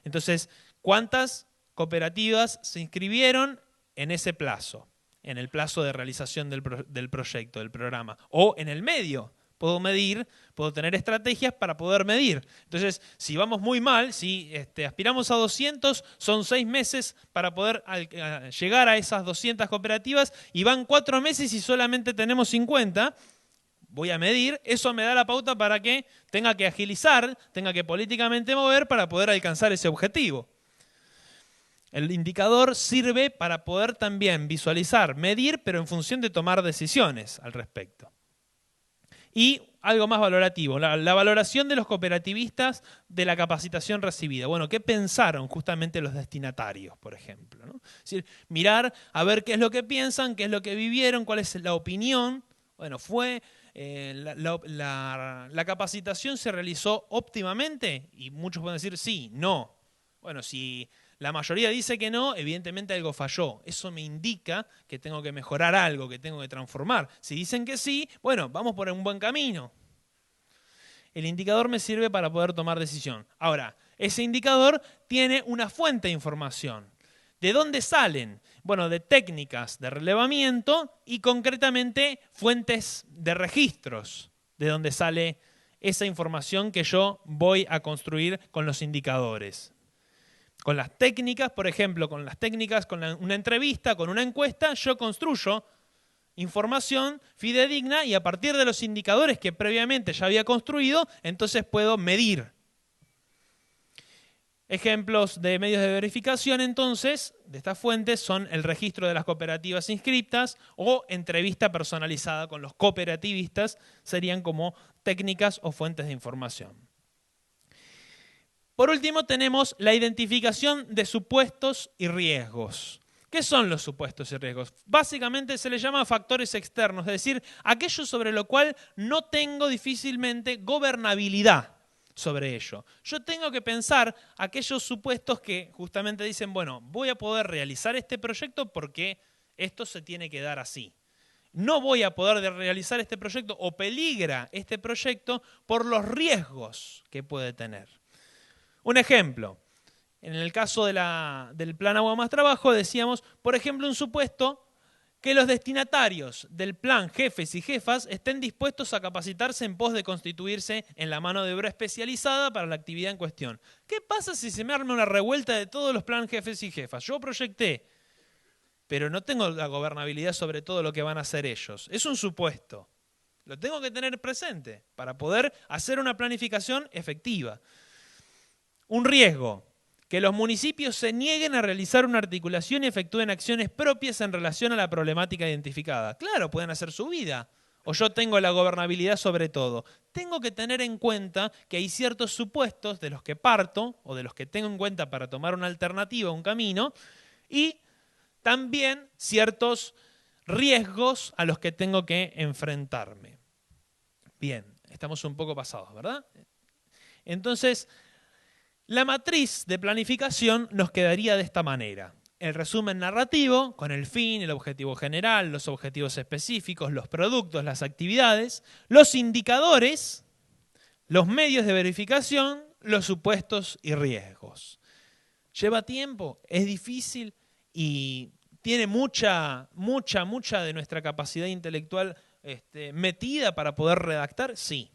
Entonces, ¿cuántas cooperativas se inscribieron en ese plazo? En el plazo de realización del proyecto, del programa. O en el medio. Puedo medir, puedo tener estrategias para poder medir. Entonces, si vamos muy mal, si aspiramos a 200, son 6 meses para poder llegar a esas 200 cooperativas y van 4 meses y solamente tenemos 50, voy a medir, eso me da la pauta para que tenga que agilizar, tenga que políticamente mover para poder alcanzar ese objetivo. El indicador sirve para poder también visualizar, medir, pero en función de tomar decisiones al respecto. Y algo más valorativo, la valoración de los cooperativistas de la capacitación recibida. Bueno, ¿qué pensaron justamente los destinatarios, por ejemplo, ¿no? Es decir, mirar a ver qué es lo que piensan, qué es lo que vivieron, cuál es la opinión. Bueno, la capacitación se realizó óptimamente y muchos pueden decir sí, no. Bueno, si la mayoría dice que no, evidentemente algo falló. Eso me indica que tengo que mejorar algo, que tengo que transformar. Si dicen que sí, bueno, vamos por un buen camino. El indicador me sirve para poder tomar decisión. Ahora, ese indicador tiene una fuente de información. ¿De dónde salen? Bueno, de técnicas de relevamiento y concretamente fuentes de registros, de donde sale esa información que yo voy a construir con los indicadores. Con las técnicas, por ejemplo, con una entrevista, con una encuesta, yo construyo información fidedigna y a partir de los indicadores que previamente ya había construido, entonces puedo medir. Ejemplos de medios de verificación, entonces, de estas fuentes son el registro de las cooperativas inscritas o entrevista personalizada con los cooperativistas, serían como técnicas o fuentes de información. Por último, tenemos la identificación de supuestos y riesgos. ¿Qué son los supuestos y riesgos? Básicamente se les llama factores externos, es decir, aquello sobre lo cual no tengo difícilmente gobernabilidad sobre ello. Yo tengo que pensar aquellos supuestos que justamente dicen, bueno, voy a poder realizar este proyecto porque esto se tiene que dar así. No voy a poder realizar este proyecto o peligra este proyecto por los riesgos que puede tener. Un ejemplo, en el caso del Plan Agua Más Trabajo decíamos, por ejemplo, un supuesto que los destinatarios del plan jefes y jefas estén dispuestos a capacitarse en pos de constituirse en la mano de obra especializada para la actividad en cuestión. ¿Qué pasa si se me arma una revuelta de todos los plan jefes y jefas? Yo proyecté, pero no tengo la gobernabilidad sobre todo lo que van a hacer ellos. Es un supuesto. Lo tengo que tener presente para poder hacer una planificación efectiva. Un riesgo, que los municipios se nieguen a realizar una articulación y efectúen acciones propias en relación a la problemática identificada. Claro, pueden hacer su vida, o yo tengo la gobernabilidad sobre todo. Tengo que tener en cuenta que hay ciertos supuestos de los que parto, o de los que tengo en cuenta para tomar una alternativa, un camino, y también ciertos riesgos a los que tengo que enfrentarme. Bien, estamos un poco pasados, ¿verdad? Entonces, la matriz de planificación nos quedaría de esta manera. El resumen narrativo, con el fin, el objetivo general, los objetivos específicos, los productos, las actividades, los indicadores, los medios de verificación, los supuestos y riesgos. Lleva tiempo, es difícil y tiene mucha de nuestra capacidad intelectual metida para poder redactar, sí.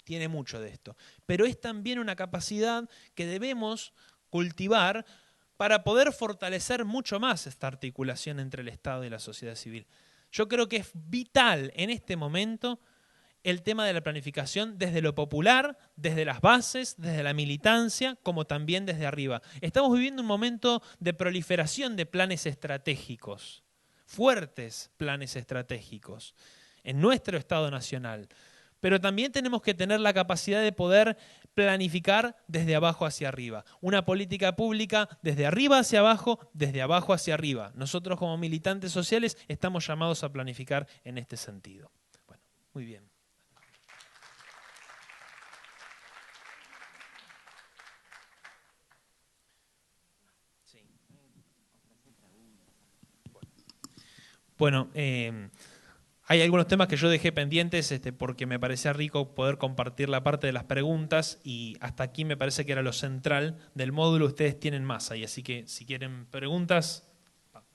Tiene mucho de esto, pero es también una capacidad que debemos cultivar para poder fortalecer mucho más esta articulación entre el Estado y la sociedad civil. Yo creo que es vital en este momento el tema de la planificación desde lo popular, desde las bases, desde la militancia, como también desde arriba. Estamos viviendo un momento de proliferación de planes estratégicos, fuertes planes estratégicos en nuestro Estado nacional. Pero también tenemos que tener la capacidad de poder planificar desde abajo hacia arriba. Una política pública desde arriba hacia abajo, desde abajo hacia arriba. Nosotros como militantes sociales estamos llamados a planificar en este sentido. Bueno, muy bien. Bueno, hay algunos temas que yo dejé pendientes porque me parecía rico poder compartir la parte de las preguntas y hasta aquí me parece que era lo central del módulo. Ustedes tienen más ahí, así que si quieren preguntas... Vamos.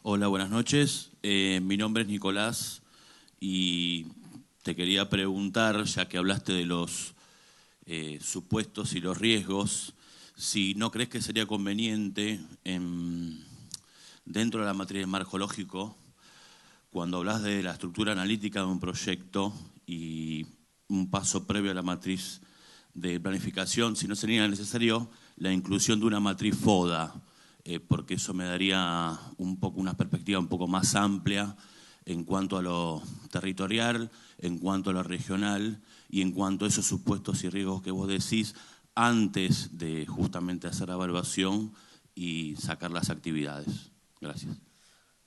Hola, buenas noches. Mi nombre es Nicolás y te quería preguntar, ya que hablaste de los supuestos y los riesgos, si no crees que sería conveniente dentro de la matriz del marco lógico, cuando hablas de la estructura analítica de un proyecto y un paso previo a la matriz de planificación, si no sería necesario la inclusión de una matriz FODA, porque eso me daría una perspectiva un poco más amplia en cuanto a lo territorial, en cuanto a lo regional y en cuanto a esos supuestos y riesgos que vos decís antes de justamente hacer la evaluación y sacar las actividades. Gracias.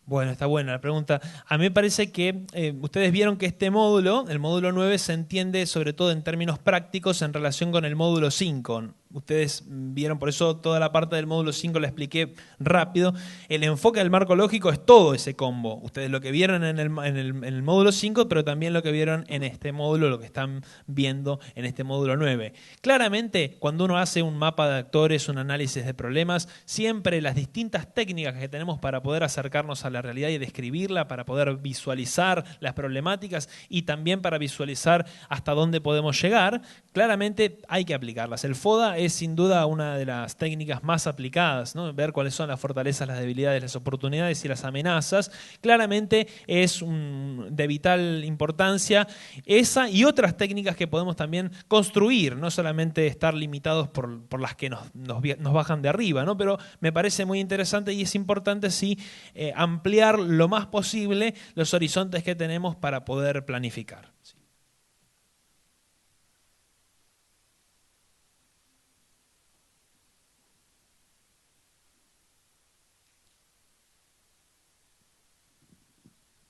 Bueno, está buena la pregunta. A mí me parece que ustedes vieron que este módulo, el módulo 9, se entiende sobre todo en términos prácticos en relación con el módulo 5. Ustedes vieron, por eso toda la parte del módulo 5 la expliqué rápido. El enfoque del marco lógico es todo ese combo. Ustedes lo que vieron en el módulo 5, pero también lo que vieron en este módulo, lo que están viendo en este módulo 9. Claramente, cuando uno hace un mapa de actores, un análisis de problemas, siempre las distintas técnicas que tenemos para poder acercarnos a la realidad y describirla, para poder visualizar las problemáticas y también para visualizar hasta dónde podemos llegar, claramente hay que aplicarlas. El FODA es sin duda una de las técnicas más aplicadas, ¿no? Ver cuáles son las fortalezas, las debilidades, las oportunidades y las amenazas. Claramente es de vital importancia esa y otras técnicas que podemos también construir, no solamente estar limitados por las que nos bajan de arriba, ¿no? Pero me parece muy interesante y es importante sí ampliar lo más posible los horizontes que tenemos para poder planificar. Sí.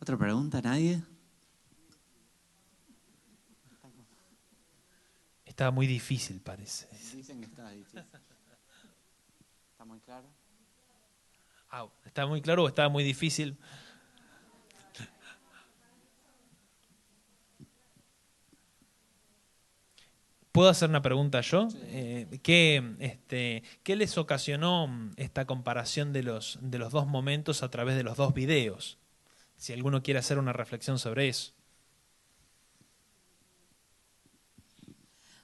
¿Otra pregunta? ¿Nadie? Está muy difícil, parece. Dicen que está difícil. ¿Está muy claro? ¿Está muy claro o está muy difícil? ¿Puedo hacer una pregunta yo? Sí. ¿Qué les ocasionó esta comparación de los dos momentos a través de los dos videos? Si alguno quiere hacer una reflexión sobre eso.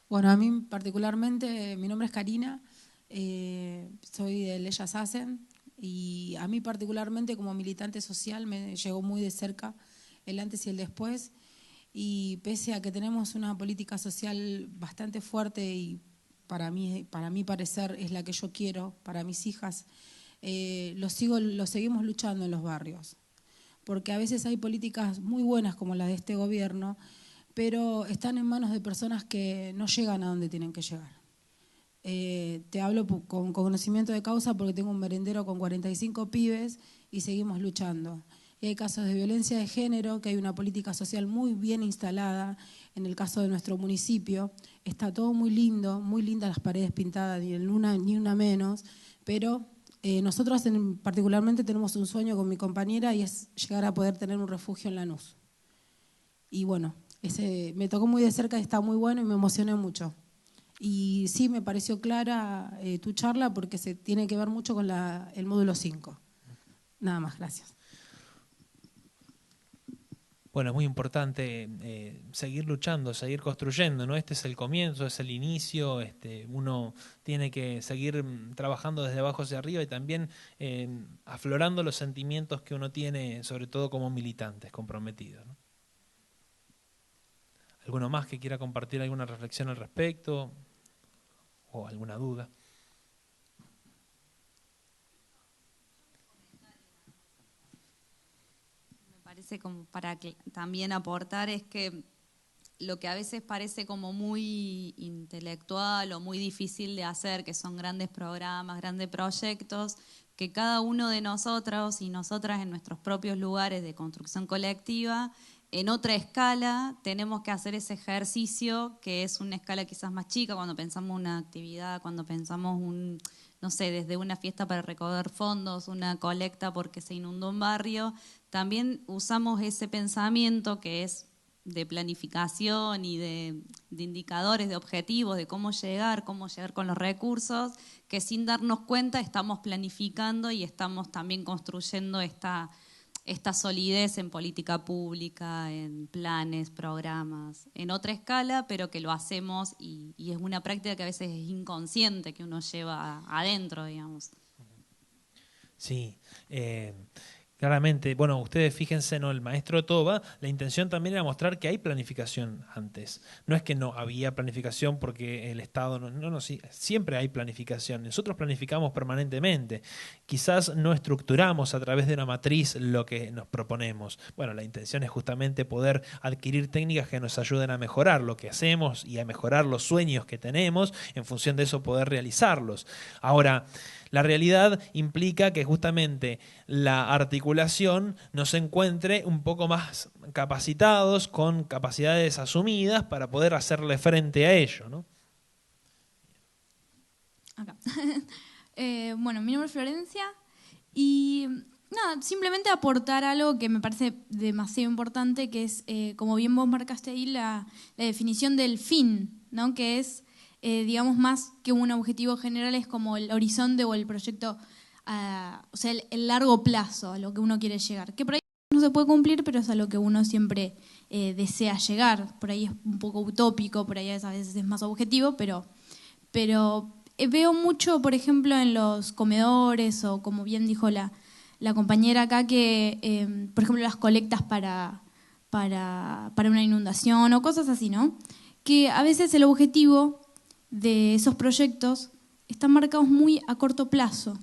Bueno, a mí particularmente, mi nombre es Karina, soy de Ellas Hacen y a mí particularmente como militante social me llegó muy de cerca el antes y el después y pese a que tenemos una política social bastante fuerte y para mí parecer es la que yo quiero para mis hijas, lo seguimos luchando en los barrios. Porque a veces hay políticas muy buenas como las de este gobierno, pero están en manos de personas que no llegan a donde tienen que llegar. Te hablo con conocimiento de causa porque tengo un merendero con 45 pibes y seguimos luchando. Y hay casos de violencia de género, que hay una política social muy bien instalada. En el caso de nuestro municipio, está todo muy lindo, muy lindas las paredes pintadas, ni una menos, pero... nosotros particularmente tenemos un sueño con mi compañera y es llegar a poder tener un refugio en Lanús. Y bueno, me tocó muy de cerca y está muy bueno y me emocioné mucho. Y sí, me pareció clara tu charla porque se tiene que ver mucho con el módulo 5. Nada más, gracias. Bueno, es muy importante seguir luchando, seguir construyendo, ¿no? Este es el comienzo, es el inicio, uno tiene que seguir trabajando desde abajo hacia arriba y también aflorando los sentimientos que uno tiene, sobre todo como militantes comprometidos, ¿no? ¿Alguno más que quiera compartir alguna reflexión al respecto o alguna duda? Parece como para también aportar es que lo que a veces parece como muy intelectual o muy difícil de hacer, que son grandes programas, grandes proyectos, que cada uno de nosotros y nosotras en nuestros propios lugares de construcción colectiva, en otra escala, tenemos que hacer ese ejercicio, que es una escala quizás más chica, cuando pensamos una actividad, cuando pensamos no sé, desde una fiesta para recaudar fondos, una colecta porque se inundó un barrio, también usamos ese pensamiento que es de planificación y de indicadores, de objetivos, de cómo llegar con los recursos, que sin darnos cuenta estamos planificando y estamos también construyendo esta solidez en política pública, en planes, programas, en otra escala, pero que lo hacemos y es una práctica que a veces es inconsciente, que uno lleva adentro, digamos. Sí, claramente, bueno, ustedes fíjense, ¿no? El maestro Toba, la intención también era mostrar que hay planificación antes. No es que no había planificación porque el Estado sí, siempre hay planificación. Nosotros planificamos permanentemente. Quizás no estructuramos a través de una matriz lo que nos proponemos. Bueno, la intención es justamente poder adquirir técnicas que nos ayuden a mejorar lo que hacemos y a mejorar los sueños que tenemos, en función de eso poder realizarlos. Ahora, la realidad implica que justamente la articulación nos encuentre un poco más capacitados, con capacidades asumidas para poder hacerle frente a ello, ¿no? Acá. Bueno, mi nombre es Florencia y nada, simplemente aportar algo que me parece demasiado importante, que es, como bien vos marcaste ahí, la definición del fin, ¿no? Que es, digamos, más que un objetivo general, es como el horizonte o el proyecto, o sea, el largo plazo a lo que uno quiere llegar. Que por ahí no se puede cumplir, pero es a lo que uno siempre desea llegar. Por ahí es un poco utópico, por ahí a veces es más objetivo, pero veo mucho, por ejemplo, en los comedores, o como bien dijo la compañera acá, que, por ejemplo, las colectas para una inundación o cosas así, ¿no? Que a veces el objetivo de esos proyectos están marcados muy a corto plazo.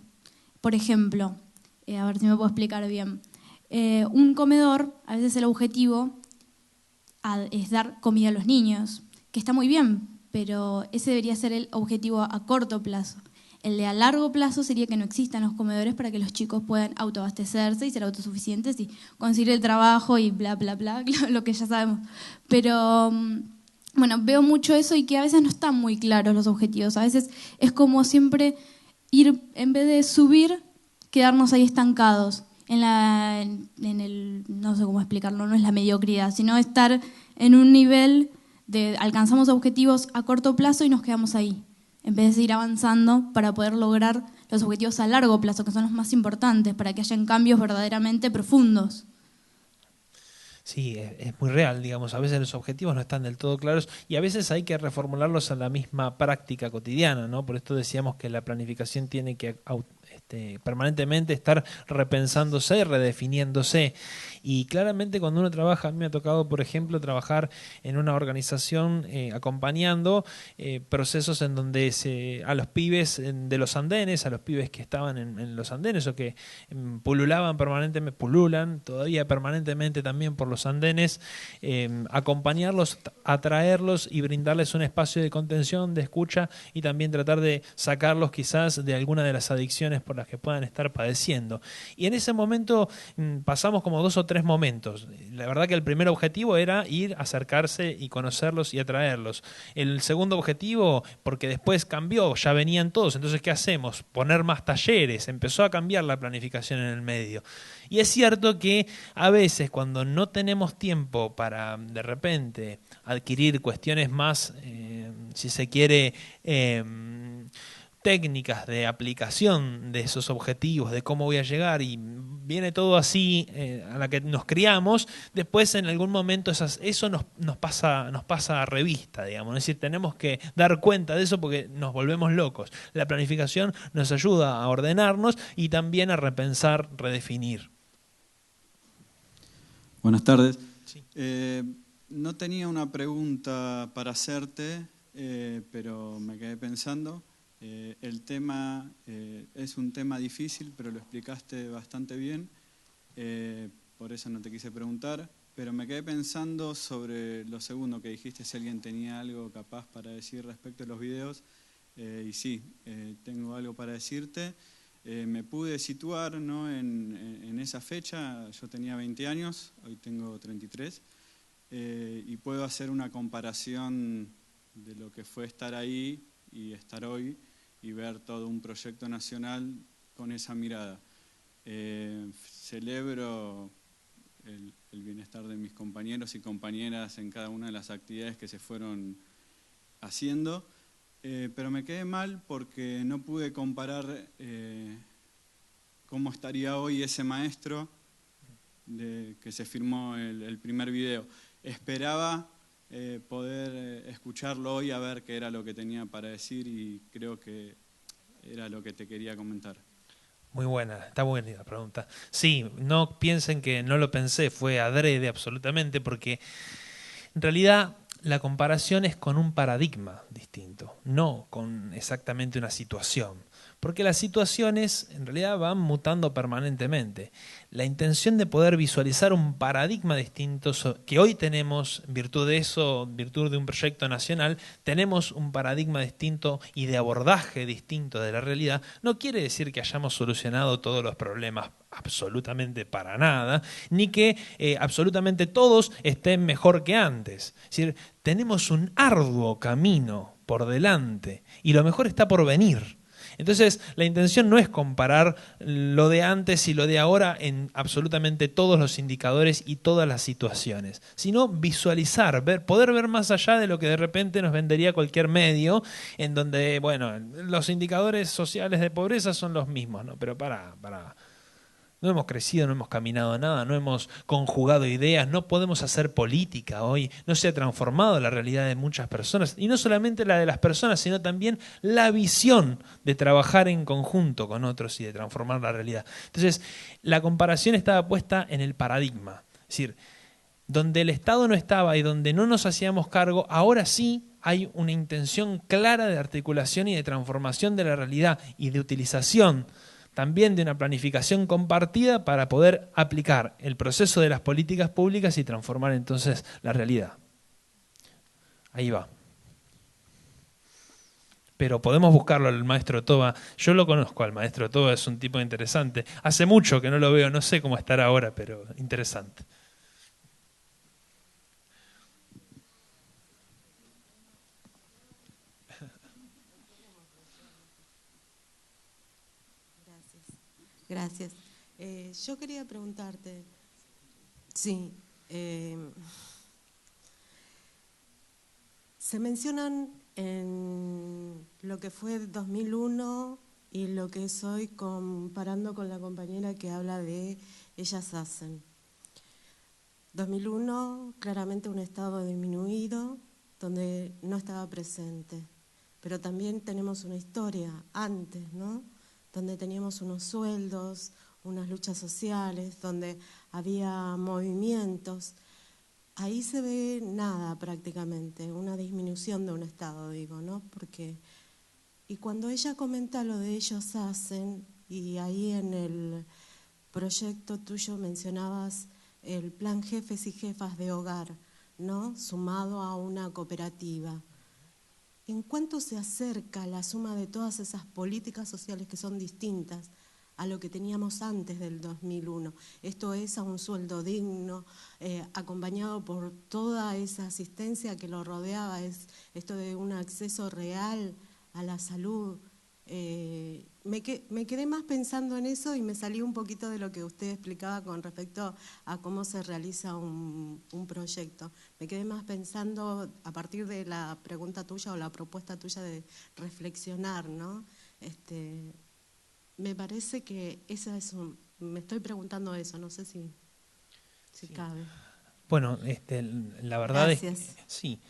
Por ejemplo, a ver si me puedo explicar bien, un comedor, a veces el objetivo es dar comida a los niños, que está muy bien, pero ese debería ser el objetivo a corto plazo. El de a largo plazo sería que no existan los comedores para que los chicos puedan autoabastecerse y ser autosuficientes y conseguir el trabajo y bla, bla, bla, lo que ya sabemos. Pero bueno, veo mucho eso y que a veces no están muy claros los objetivos. A veces es como siempre ir, en vez de subir, quedarnos ahí estancados. No sé cómo explicarlo, no es la mediocridad, sino estar en un nivel de alcanzamos objetivos a corto plazo y nos quedamos ahí, en vez de seguir avanzando para poder lograr los objetivos a largo plazo, que son los más importantes, para que hayan cambios verdaderamente profundos. Sí, es muy real, digamos, a veces los objetivos no están del todo claros y a veces hay que reformularlos en la misma práctica cotidiana, ¿no? Por esto decíamos que la planificación tiene que permanentemente estar repensándose y redefiniéndose. Y claramente cuando uno trabaja, a mí me ha tocado, por ejemplo, trabajar en una organización acompañando procesos en donde a los pibes de los andenes, a los pibes que estaban en los andenes o que pululan todavía permanentemente también por los andenes, acompañarlos, atraerlos y brindarles un espacio de contención, de escucha y también tratar de sacarlos quizás de alguna de las adicciones por las que puedan estar padeciendo. Y en ese momento pasamos como 2 o 3 momentos. La verdad que el primer objetivo era ir, acercarse y conocerlos y atraerlos. El segundo objetivo, porque después cambió, ya venían todos, entonces ¿qué hacemos? Poner más talleres, empezó a cambiar la planificación en el medio. Y es cierto que a veces cuando no tenemos tiempo para de repente adquirir cuestiones más, si se quiere, técnicas de aplicación de esos objetivos, de cómo voy a llegar, y viene todo así a la que nos criamos, después en algún momento eso nos pasa a revista, digamos. Es decir, tenemos que dar cuenta de eso porque nos volvemos locos. La planificación nos ayuda a ordenarnos y también a repensar, redefinir. Buenas tardes. Sí. No tenía una pregunta para hacerte, pero me quedé pensando. El tema es un tema difícil, pero lo explicaste bastante bien, por eso no te quise preguntar, pero me quedé pensando sobre lo segundo que dijiste, si alguien tenía algo capaz para decir respecto a los videos, y sí, tengo algo para decirte. Me pude situar, ¿no?, en esa fecha. Yo tenía 20 años, hoy tengo 33, y puedo hacer una comparación de lo que fue estar ahí y estar hoy. y ver todo un proyecto nacional con esa mirada. Celebro el bienestar de mis compañeros y compañeras en cada una de las actividades que se fueron haciendo, pero me quedé mal porque no pude comparar cómo estaría hoy ese maestro que se firmó el primer video. Esperaba poder escucharlo hoy a ver qué era lo que tenía para decir y creo que era lo que te quería comentar. Muy buena, está buena la pregunta. Sí, no piensen que no lo pensé, fue adrede absolutamente, porque en realidad la comparación es con un paradigma distinto, no con exactamente una situación. Porque las situaciones en realidad van mutando permanentemente. La intención de poder visualizar un paradigma distinto que hoy tenemos, en virtud de eso, en virtud de un proyecto nacional, tenemos un paradigma distinto y de abordaje distinto de la realidad, no quiere decir que hayamos solucionado todos los problemas absolutamente para nada, ni que absolutamente todos estén mejor que antes. Es decir, tenemos un arduo camino por delante y lo mejor está por venir. Entonces, la intención no es comparar lo de antes y lo de ahora en absolutamente todos los indicadores y todas las situaciones, sino visualizar, poder ver más allá de lo que de repente nos vendería cualquier medio, en donde, bueno, los indicadores sociales de pobreza son los mismos, ¿no? Pero no hemos crecido, no hemos caminado nada, no hemos conjugado ideas, no podemos hacer política hoy, no se ha transformado la realidad de muchas personas, y no solamente la de las personas, sino también la visión de trabajar en conjunto con otros y de transformar la realidad. Entonces, la comparación estaba puesta en el paradigma, es decir, donde el Estado no estaba y donde no nos hacíamos cargo, ahora sí hay una intención clara de articulación y de transformación de la realidad y de utilización también de una planificación compartida para poder aplicar el proceso de las políticas públicas y transformar entonces la realidad. Ahí va. Pero podemos buscarlo al maestro Toba. Yo lo conozco al maestro Toba, es un tipo interesante. Hace mucho que no lo veo, no sé cómo estará ahora, pero interesante. Gracias. Yo quería preguntarte, sí, se mencionan en lo que fue 2001 y lo que es hoy, comparando con la compañera que habla de Ellas Hacen. 2001, claramente un estado disminuido, donde no estaba presente, pero también tenemos una historia antes, ¿no?, donde teníamos unos sueldos, unas luchas sociales, donde había movimientos. Ahí se ve nada prácticamente, una disminución de un Estado, digo, ¿no? Porque, y cuando ella comenta lo de Ellos Hacen, y ahí en el proyecto tuyo mencionabas el plan Jefes y Jefas de Hogar, ¿no?, sumado a una cooperativa. ¿En cuánto se acerca la suma de todas esas políticas sociales que son distintas a lo que teníamos antes del 2001? Esto es a un sueldo digno, acompañado por toda esa asistencia que lo rodeaba, es esto de un acceso real a la salud. Me quedé más pensando en eso y me salí un poquito de lo que usted explicaba con respecto a cómo se realiza un proyecto. Me quedé más pensando a partir de la pregunta tuya o la propuesta tuya de reflexionar, ¿no? Me parece que esa es me estoy preguntando eso, no sé si cabe. Bueno, la verdad Gracias. es que sí.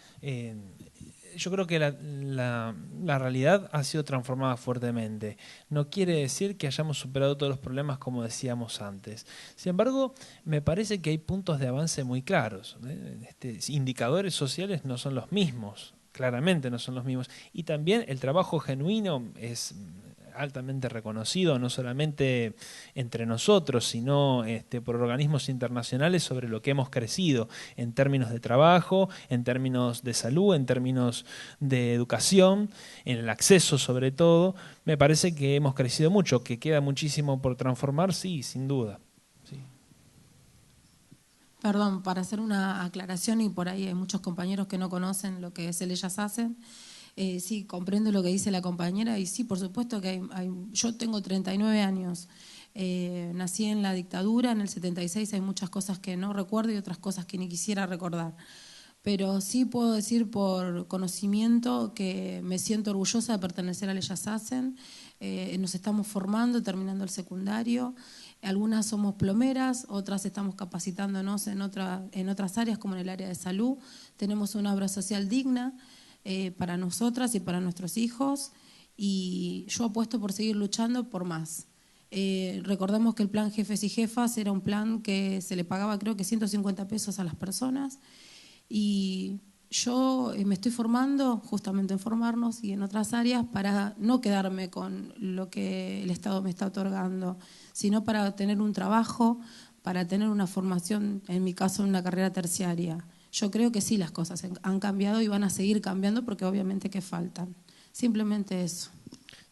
Yo creo que la realidad ha sido transformada fuertemente. No quiere decir que hayamos superado todos los problemas como decíamos antes. Sin embargo, me parece que hay puntos de avance muy claros. Indicadores sociales no son los mismos, claramente no son los mismos. Y también el trabajo genuino es altamente reconocido, no solamente entre nosotros, sino por organismos internacionales sobre lo que hemos crecido en términos de trabajo, en términos de salud, en términos de educación, en el acceso sobre todo. Me parece que hemos crecido mucho, que queda muchísimo por transformar, sí, sin duda. Sí. Perdón, para hacer una aclaración, y por ahí hay muchos compañeros que no conocen lo que es el Ellas Hacen. Sí, comprendo lo que dice la compañera y sí, por supuesto que yo tengo 39 años, nací en la dictadura, en el 76 hay muchas cosas que no recuerdo y otras cosas que ni quisiera recordar. Pero sí puedo decir por conocimiento que me siento orgullosa de pertenecer a Ellas Hacen. Nos estamos formando, terminando el secundario. Algunas somos plomeras, otras estamos capacitándonos en otras áreas como en el área de salud. Tenemos una obra social digna para nosotras y para nuestros hijos y yo apuesto por seguir luchando por más. Recordemos que el plan Jefes y Jefas era un plan que se le pagaba creo que 150 pesos a las personas y yo me estoy formando justamente en formarnos y en otras áreas para no quedarme con lo que el Estado me está otorgando, sino para tener un trabajo, para tener una formación, en mi caso, en una carrera terciaria. Yo creo que sí, las cosas han cambiado y van a seguir cambiando porque obviamente que faltan. Simplemente eso.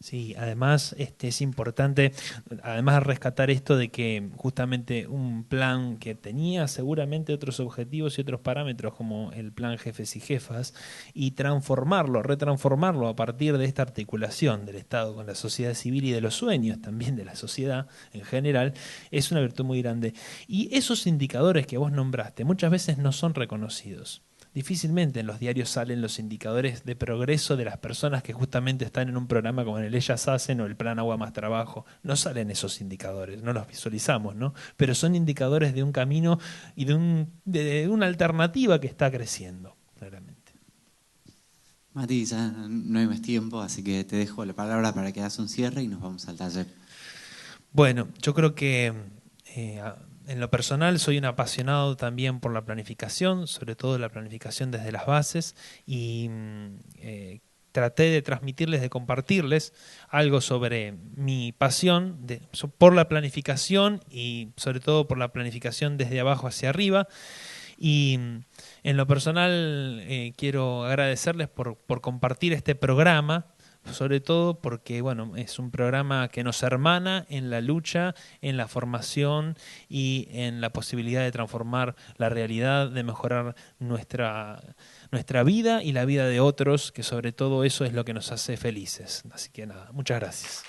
Sí, además es importante, además de rescatar esto de que justamente un plan que tenía seguramente otros objetivos y otros parámetros como el plan Jefes y Jefas y transformarlo, retransformarlo a partir de esta articulación del Estado con la sociedad civil y de los sueños también de la sociedad en general, es una virtud muy grande. Y esos indicadores que vos nombraste muchas veces no son reconocidos. Difícilmente en los diarios salen los indicadores de progreso de las personas que justamente están en un programa como en el Ellas Hacen o el Plan Agua Más Trabajo. No salen esos indicadores, no los visualizamos, ¿no? Pero son indicadores de un camino y de una alternativa que está creciendo, claramente. Mati, ya no hay más tiempo, así que te dejo la palabra para que hagas un cierre y nos vamos al taller. Bueno, yo creo que en lo personal soy un apasionado también por la planificación, sobre todo la planificación desde las bases y traté de transmitirles, de compartirles algo sobre mi pasión por la planificación y sobre todo por la planificación desde abajo hacia arriba. Y en lo personal quiero agradecerles por compartir este programa, sobre todo porque bueno, es un programa que nos hermana en la lucha, en la formación y en la posibilidad de transformar la realidad, de mejorar nuestra vida y la vida de otros, que sobre todo eso es lo que nos hace felices. Así que nada, muchas gracias.